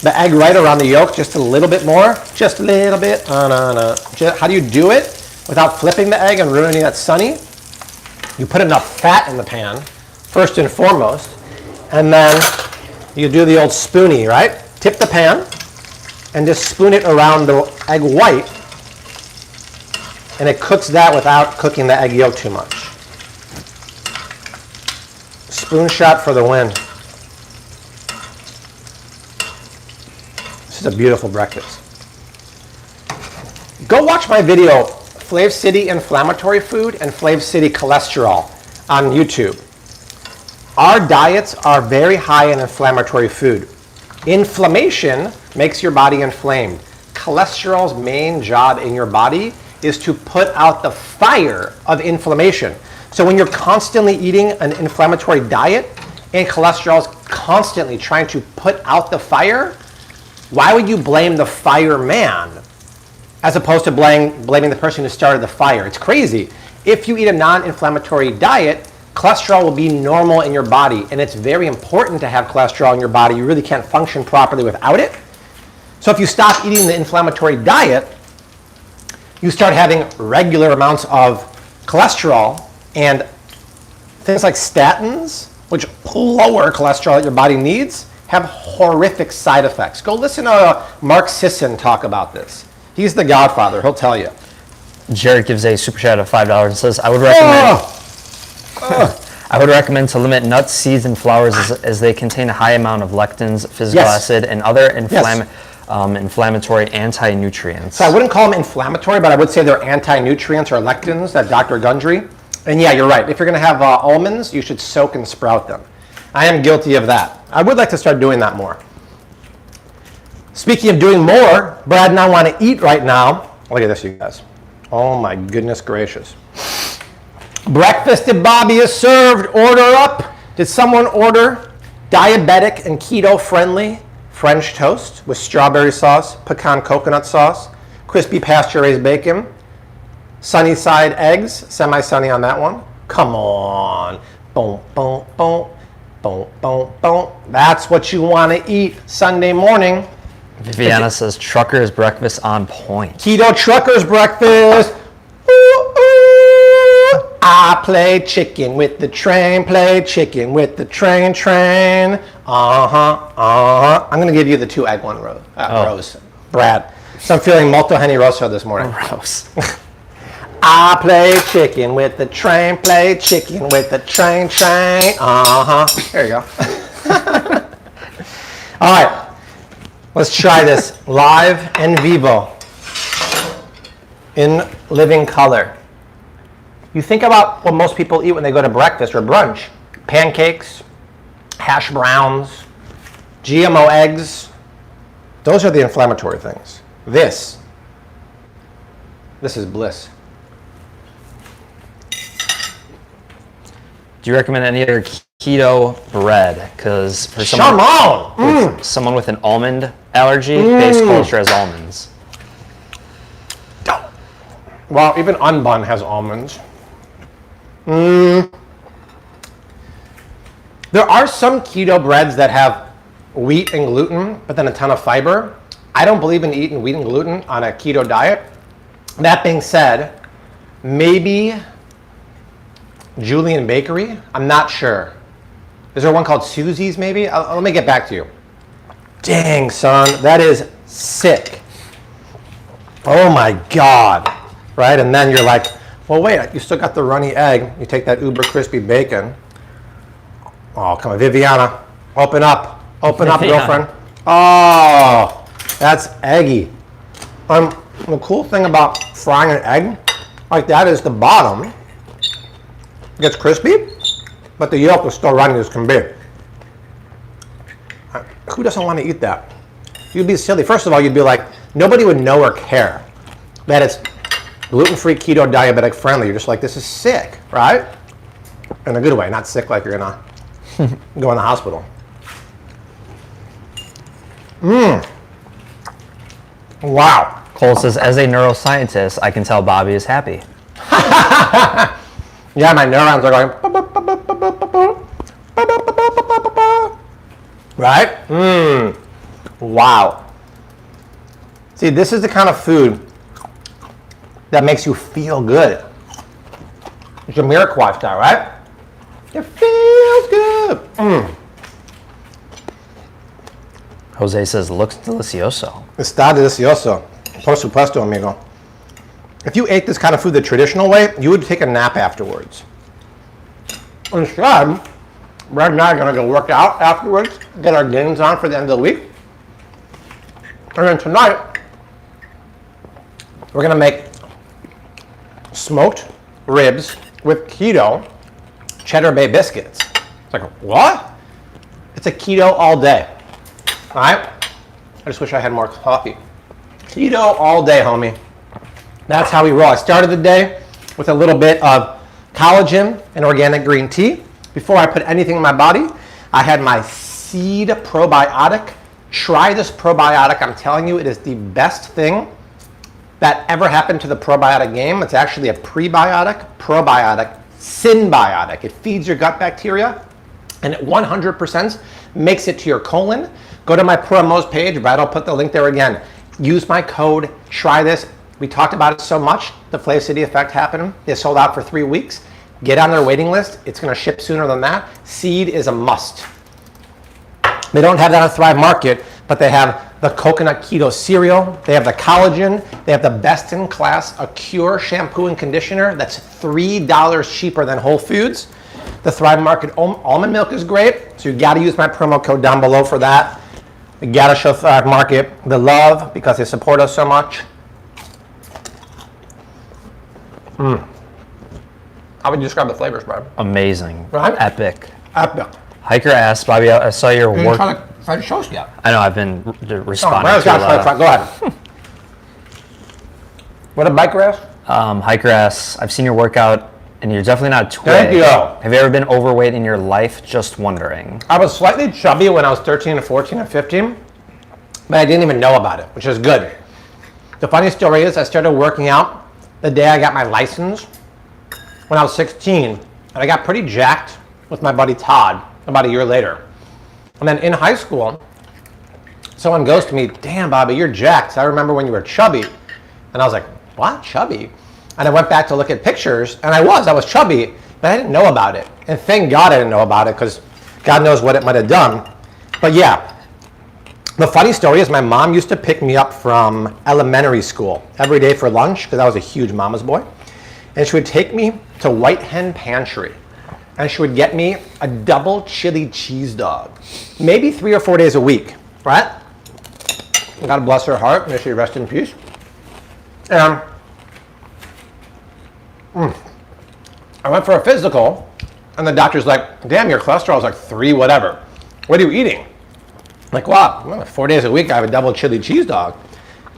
egg right around the yolk just a little bit more. Just a little bit. How do you do it without flipping the egg and ruining that sunny? You put enough fat in the pan, first and foremost, and then you do the old spoonie, right? Tip the pan and just spoon it around the egg white, and it cooks that without cooking the egg yolk too much. Spoon shot for the win. This is a beautiful breakfast. Go watch my video, Flav City Inflammatory Food and Flav City Cholesterol on YouTube. Our diets are very high in inflammatory food. Inflammation makes your body inflamed. Cholesterol's main job in your body is to put out the fire of inflammation. So when you're constantly eating an inflammatory diet and cholesterol is constantly trying to put out the fire, why would you blame the fireman as opposed to blaming the person who started the fire? It's crazy. If you eat a non-inflammatory diet, cholesterol will be normal in your body, and it's very important to have cholesterol in your body. You really can't function properly without it. So if you stop eating the inflammatory diet, you start having regular amounts of cholesterol, and things like statins, which lower cholesterol that your body needs, have horrific side effects. Go listen to Mark Sisson talk about this. He's the godfather, he'll tell you. Jared gives a super chat of $5 and says, I would recommend I would recommend to limit nuts, seeds, and flowers as they contain a high amount of lectins, physical acid, and other inflammatory anti-nutrients. So I wouldn't call them inflammatory, but I would say they're anti-nutrients or lectins, that Dr. Gundry. And yeah, you're right. If you're going to have almonds, you should soak and sprout them. I am guilty of that. I would like to start doing that more. Speaking of doing more, Brad and I want to eat right now. Look at this, you guys. Oh my goodness gracious. Breakfast at Bobby is served. Order up. Did someone order diabetic and keto friendly French toast with strawberry sauce, pecan coconut sauce, crispy pasture-raised bacon, sunny side eggs, semi-sunny on that one? Come on. Boom, boom, boom, boom, boom, boom. That's what you want to eat Sunday morning. Viviana says, trucker's breakfast on point. Keto trucker's breakfast. Ooh, ooh. I play chicken with the train, play chicken with the train. I'm going to give you the 2 egg one roast. Brad. So I'm feeling molto generoso this morning. Gross. I play chicken with the train, play chicken with the train. There you go. All right, let's try this live and vivo in living color. You think about what most people eat when they go to breakfast or brunch. Pancakes, hash browns, GMO eggs. Those are the inflammatory things. This is bliss. Do you recommend any other keto bread? Because for someone with an almond allergy, base culture has almonds. Well, even unbun has almonds. There are some keto breads that have wheat and gluten, but then a ton of fiber. I don't believe in eating wheat and gluten on a keto diet. That being said, maybe Julian Bakery, I'm not sure. Is there one called Susie's maybe? Let me get back to you. Dang, son, that is sick. Oh my God, right? And then you're like, well, wait, you still got the runny egg. You take that uber crispy bacon. Oh, come on, Viviana, open up, girlfriend. Oh, that's eggy. The cool thing about frying an egg like that is the bottom gets crispy, but the yolk is still runny as can be. Who doesn't want to eat that? You'd be silly. First of all, you'd be like, nobody would know or care that it's gluten-free, keto, diabetic friendly. You're just like, this is sick, right? In a good way, not sick like you're gonna go in the hospital. Wow. Cole says, as a neuroscientist, I can tell Bobby is happy. Yeah, my neurons are going, right? Wow. See, this is the kind of food that makes you feel good. It's your Jamiroquai style, right? It feels good. Jose says, looks delicioso. Está delicioso. Por supuesto, amigo. If you ate this kind of food the traditional way, you would take a nap afterwards. Instead, Brad and I are going to go work out afterwards, get our gains on for the end of the week. And then tonight, we're going to make smoked ribs with keto Cheddar Bay biscuits. It's like, what? It's a keto all day. All right? I just wish I had more coffee. Keto all day, homie. That's how we roll. I started the day with a little bit of collagen and organic green tea. Before I put anything in my body, I had my seed probiotic. Try this probiotic. I'm telling you, it is the best thing that ever happened to the probiotic game. It's actually a prebiotic, probiotic, symbiotic. It feeds your gut bacteria and it 100% makes it to your colon. Go to my promos page. Brad will put the link there again. Use my code. Try this. We talked about it so much. The Flavor City effect happened. They sold out for 3 weeks. Get on their waiting list. It's going to ship sooner than that. Seed is a must. They don't have that on Thrive Market, but they have the coconut keto cereal. They have the collagen. They have the best-in-class Acure shampoo and conditioner that's $3 cheaper than Whole Foods. The Thrive Market almond milk is great, so you got to use my promo code down below for that. You got to show Thrive Market the love because they support us so much. How would you describe the flavors, Bob? Amazing. Right? Epic. Epic. Hiker asked, Bobby, I saw your You didn't work. try the French toast yet. I know, I've been responding Brad's to a got lot to of- go ahead. What did Biker ask? Hiker asks, I've seen your workout and you're definitely not twig. Thank you. Have you ever been overweight in your life? Just wondering. I was slightly chubby when I was 13 and 14 and 15, but I didn't even know about it, which is good. The funny story is I started working out the day I got my license when I was 16, and I got pretty jacked with my buddy Todd about a year later. And then in high school, someone goes to me, damn, Bobby, you're jacked. I remember when you were chubby. And I was like, what, chubby? And I went back to look at pictures, and I was chubby, but I didn't know about it. And thank God I didn't know about it, because God knows what it might have done. But yeah, The funny story is my mom used to pick me up from elementary school every day for lunch because I was a huge mama's boy. And she would take me to White Hen Pantry and she would get me a double chili cheese dog, maybe 3 or 4 days a week, right? God bless her heart, may she rest in peace. And I went for a physical and the doctor's like, damn, your cholesterol is like 3 whatever. What are you eating? I'm like, wow, 4 days a week I have a double chili cheese dog.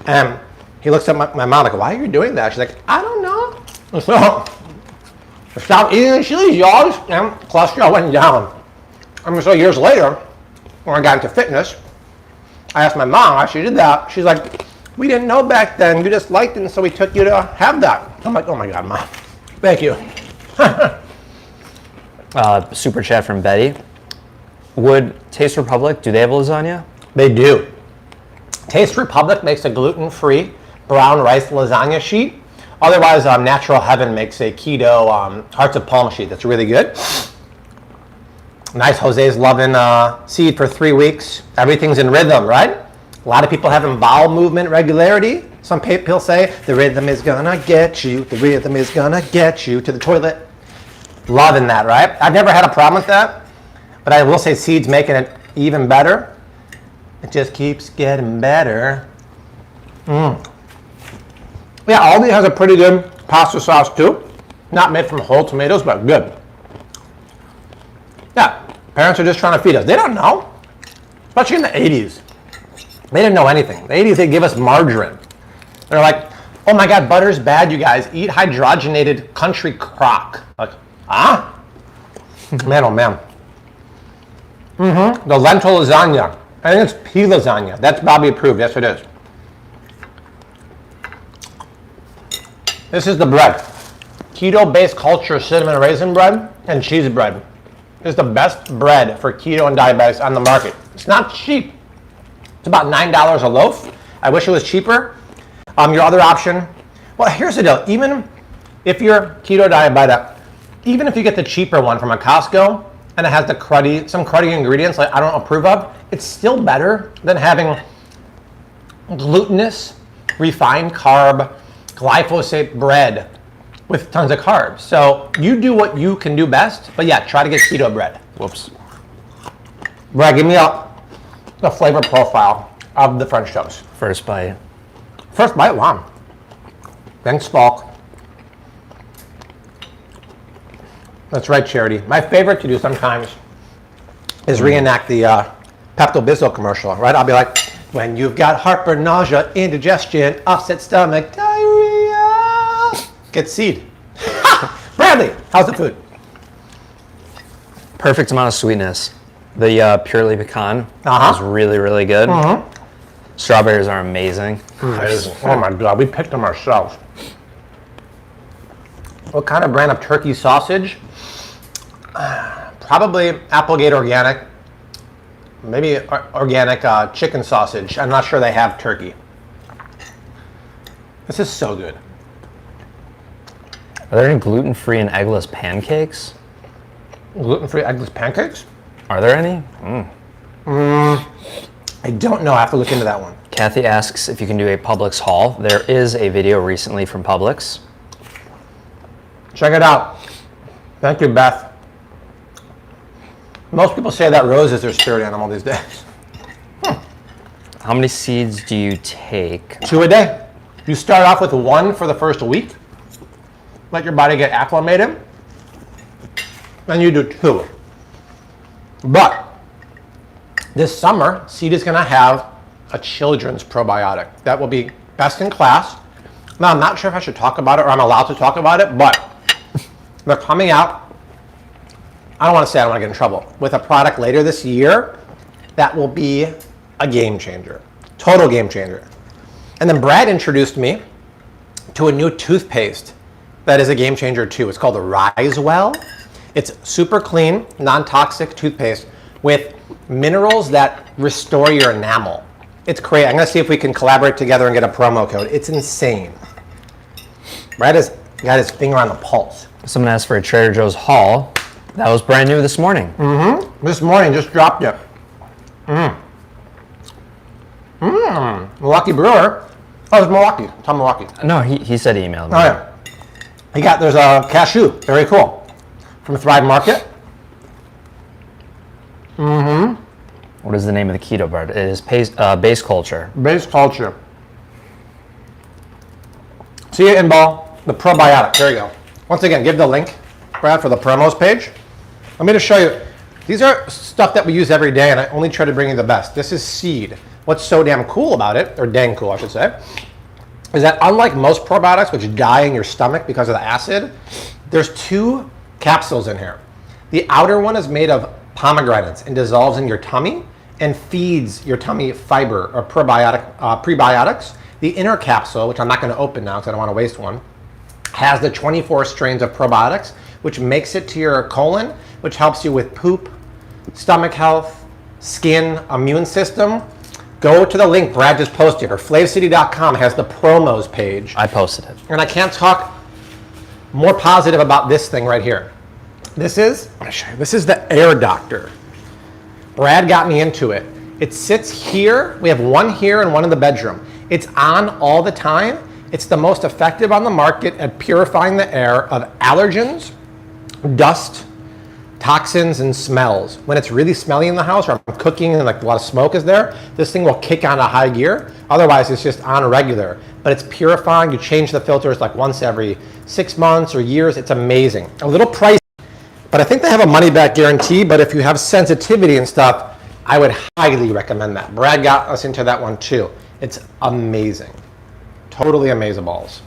And he looks at my mom like, why are you doing that? She's like, I don't know. So I stopped eating the chili dogs and cholesterol went down. I mean, so years later, when I got into fitness, I asked my mom why she did that. She's like, we didn't know back then. You just liked it, and so we took you to have that. I'm like, oh my God, Mom. Thank you. Super chat from Betty. Would Taste Republic, do they have lasagna? They do. Taste Republic makes a gluten-free brown rice lasagna sheet. Otherwise, Natural Heaven makes a keto Hearts of Palm sheet that's really good. Nice. Jose's loving seed for 3 weeks. Everything's in rhythm, right? A lot of people having bowel movement regularity. Some people say the rhythm is gonna get you. The rhythm is gonna get you to the toilet. Loving that, right? I've never had a problem with that, but I will say seed's making it even better. It just keeps getting better. Yeah, Aldi has a pretty good pasta sauce too. Not made from whole tomatoes, but good. Yeah, parents are just trying to feed us. They don't know, especially in the 80s. They didn't know anything. The 80s, they give us margarine. They're like, oh my God, butter's bad, you guys. Eat hydrogenated country crock. Like, ah? Man, oh man. The lentil lasagna. I think it's pea lasagna. That's Bobby approved. Yes, it is. This is the bread. Keto-based culture cinnamon raisin bread and cheese bread. This is the best bread for keto and diabetics on the market. It's not cheap. It's about $9 a loaf. I wish it was cheaper. Your other option, well, here's the deal. Even if you're keto diabetic, even if you get the cheaper one from a Costco and it has some cruddy ingredients like I don't approve of, it's still better than having glutinous, refined carb, glyphosate bread with tons of carbs. So you do what you can do best, but yeah, try to get keto bread. Whoops. Brad, give me the flavor profile of the French toast. First bite. First bite, wow. Thanks, Falk. That's right, Charity. My favorite to do sometimes is reenact the Pepto-Bismol commercial, right? I'll be like, when you've got heartburn, nausea, indigestion, upset stomach, diarrhea, get seed. Bradley, how's the food? Perfect amount of sweetness. The purely pecan is really, really good. Strawberries are amazing. Oh my God, we picked them ourselves. What kind of brand of turkey sausage? Probably Applegate Organic. Maybe organic chicken sausage. I'm not sure they have turkey. This is so good. Are there any gluten-free and eggless pancakes? Gluten-free eggless pancakes? Are there any? I don't know. I have to look into that one. Kathy asks if you can do a Publix haul. There is a video recently from Publix. Check it out. Thank you, Beth. Most people say that rose is their spirit animal these days. How many seeds do you take? 2 a day. You start off with 1 for the first week. Let your body get acclimated. Then you do 2. But this summer, Seed is going to have a children's probiotic that will be best in class. Now, I'm not sure if I should talk about it or I'm allowed to talk about it, but they're coming out. I don't want to say I don't want to get in trouble. With a product later this year that will be a game changer. Total game changer. And then Brad introduced me to a new toothpaste that is a game changer too. It's called the Risewell. It's super clean, non-toxic toothpaste with minerals that restore your enamel. It's crazy. I'm going to see if we can collaborate together and get a promo code. It's insane. Brad has got his finger on the pulse. Someone asked for a Trader Joe's haul. That was brand new this morning. This morning, just dropped it. Milwaukee brewer. Oh, it's Milwaukee. Tom Milwaukee. No, he said email me. Oh yeah. There's a cashew. Very cool. From Thrive Market. What is the name of the keto bread? It is base culture. Base culture. See it in ball. The probiotic. There you go. Once again, give the link, Brad, for the promos page. Let me just show you. These are stuff that we use every day, and I only try to bring you the best. This is seed. What's so damn cool about it, or dang cool, I should say, is that unlike most probiotics, which die in your stomach because of the acid, there's 2 capsules in here. The outer one is made of pomegranates and dissolves in your tummy and feeds your tummy fiber or prebiotics. The inner capsule, which I'm not going to open now because I don't want to waste one, has the 24 strains of probiotics, which makes it to your colon, which helps you with poop, stomach health, skin, immune system. Go to the link Brad just posted, or flavecity.com has the promos page. I posted it. And I can't talk more positive about this thing right here. This is the Air Doctor. Brad got me into it. It sits here. We have one here and one in the bedroom. It's on all the time. It's the most effective on the market at purifying the air of allergens, dust, toxins, and smells. When it's really smelly in the house, or I'm cooking and like a lot of smoke is there, this thing will kick on a high gear. Otherwise, it's just on regular. But it's purifying. You change the filters like once every 6 months or years. It's amazing. A little pricey, but I think they have a money-back guarantee. But if you have sensitivity and stuff, I would highly recommend that. Brad got us into that one too. It's amazing. Totally amazeballs.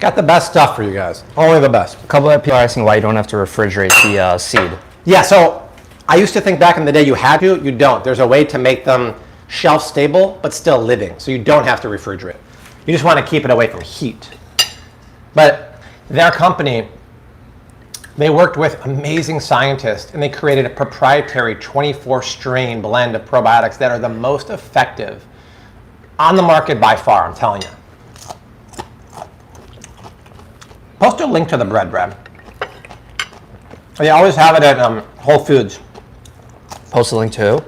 Got the best stuff for you guys. Only the best. A couple of people are asking why you don't have to refrigerate the seed. Yeah, so I used to think back in the day you had to. You don't. There's a way to make them shelf stable but still living, so you don't have to refrigerate. You just want to keep it away from heat. But their company, they worked with amazing scientists, and they created a proprietary 24 strain blend of probiotics that are the most effective on the market by far, I'm telling you. Post a link to the bread, Brad. They always have it at Whole Foods. Post a link to who?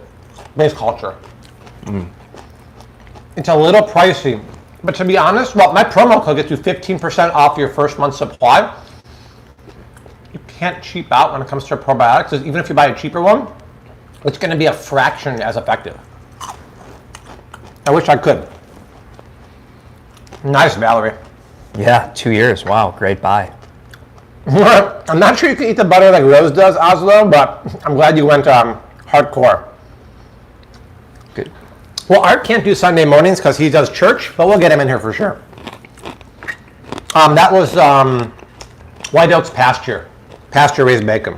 Base culture. It's a little pricey, but to be honest, well, my promo code gets you 15% off your first month's supply. You can't cheap out when it comes to probiotics. Even if you buy a cheaper one, it's going to be a fraction as effective. I wish I could. Nice, Valerie. Yeah, 2 years. Wow, great buy. I'm not sure you can eat the butter like Rose does, Oslo, but I'm glad you went hardcore. Good. Well, Art can't do Sunday mornings because he does church, but we'll get him in here for sure. That was White Oaks pasture-raised bacon.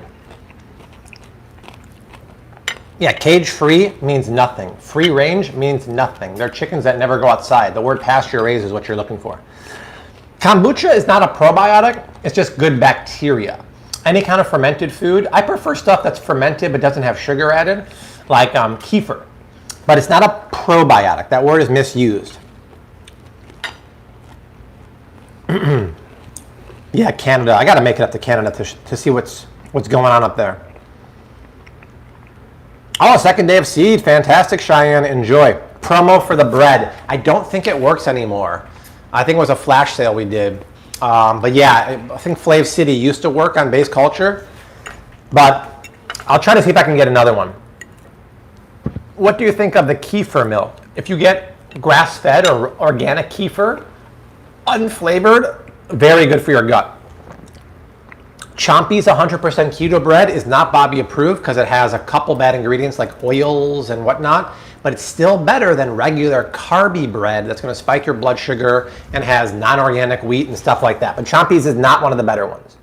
Yeah, cage-free means nothing. Free range means nothing. They're chickens that never go outside. The word pasture-raised is what you're looking for. Kombucha is not a probiotic. It's just good bacteria. Any kind of fermented food. I prefer stuff that's fermented but doesn't have sugar added, like kefir. But it's not a probiotic. That word is misused. Yeah, Canada. I got to make it up to Canada to see what's going on up there. Oh, second day of seed. Fantastic, Cheyenne. Enjoy. Promo for the bread. I don't think it works anymore. I think it was a flash sale we did. But yeah, I think Flav City used to work on base culture. But I'll try to see if I can get another one. What do you think of the kefir milk? If you get grass-fed or organic kefir, unflavored, very good for your gut. Chompy's 100% keto bread is not Bobby approved because it has a couple bad ingredients like oils and whatnot, but it's still better than regular carby bread that's going to spike your blood sugar and has non-organic wheat and stuff like that. But Chompy's is not one of the better ones.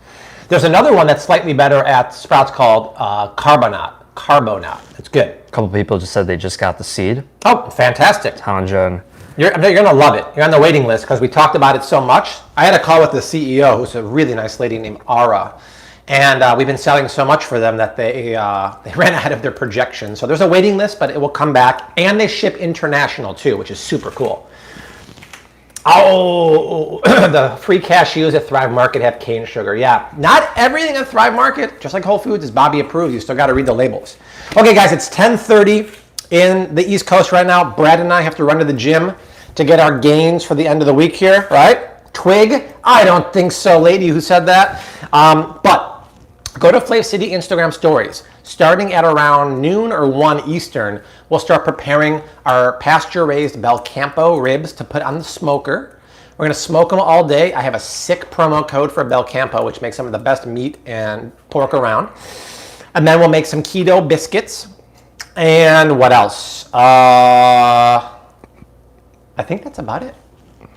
There's another one that's slightly better at Sprouts called Carbonat. It's good. A couple people just said they just got the seed. Oh, fantastic. Tanja and You're going to love it. You're on the waiting list because we talked about it so much. I had a call with the CEO, who's a really nice lady named Ara. And we've been selling so much for them that they ran out of their projections. So there's a waiting list, but it will come back. And they ship international too, which is super cool. Oh, the free cashews at Thrive Market have cane sugar. Yeah, not everything at Thrive Market, just like Whole Foods, is Bobby approved. You still got to read the labels. Okay, guys, it's 10:30. in the East Coast right now. Brad and I have to run to the gym to get our gains for the end of the week here, right? Twig? I don't think so, lady who said that. But go to Flav City Instagram stories. Starting at around noon or 1 Eastern, we'll start preparing our pasture-raised Bel Campo ribs to put on the smoker. We're gonna smoke them all day. I have a sick promo code for Bel Campo, which makes some of the best meat and pork around. And then we'll make some keto biscuits. And what else? I think that's about it.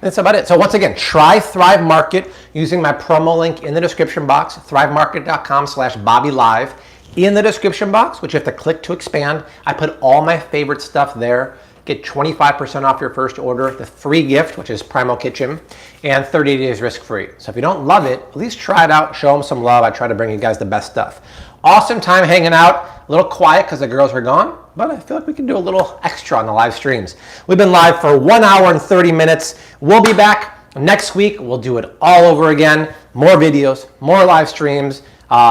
That's about it. So once again, try Thrive Market using my promo link in the description box, thrivemarket.com/BobbyLive. In the description box, which you have to click to expand, I put all my favorite stuff there. Get 25% off your first order, the free gift, which is Primal Kitchen, and 30 days risk-free. So if you don't love it, at least try it out, show them some love. I try to bring you guys the best stuff. Awesome time hanging out. A little quiet because the girls are gone, but I feel like we can do a little extra on the live streams. We've been live for 1 hour and 30 minutes. We'll be back next week. We'll do it all over again. More videos, more live streams,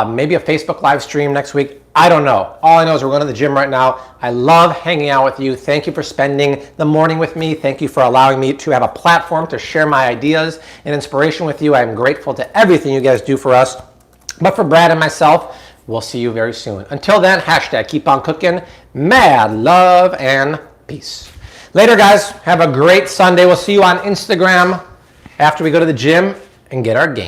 maybe a Facebook live stream next week. I don't know. All I know is we're going to the gym right now. I love hanging out with you. Thank you for spending the morning with me. Thank you for allowing me to have a platform to share my ideas and inspiration with you. I'm grateful to everything you guys do for us. But for Brad and myself, we'll see you very soon. Until then, hashtag keep on cooking. Mad love and peace. Later, guys. Have a great Sunday. We'll see you on Instagram after we go to the gym and get our game.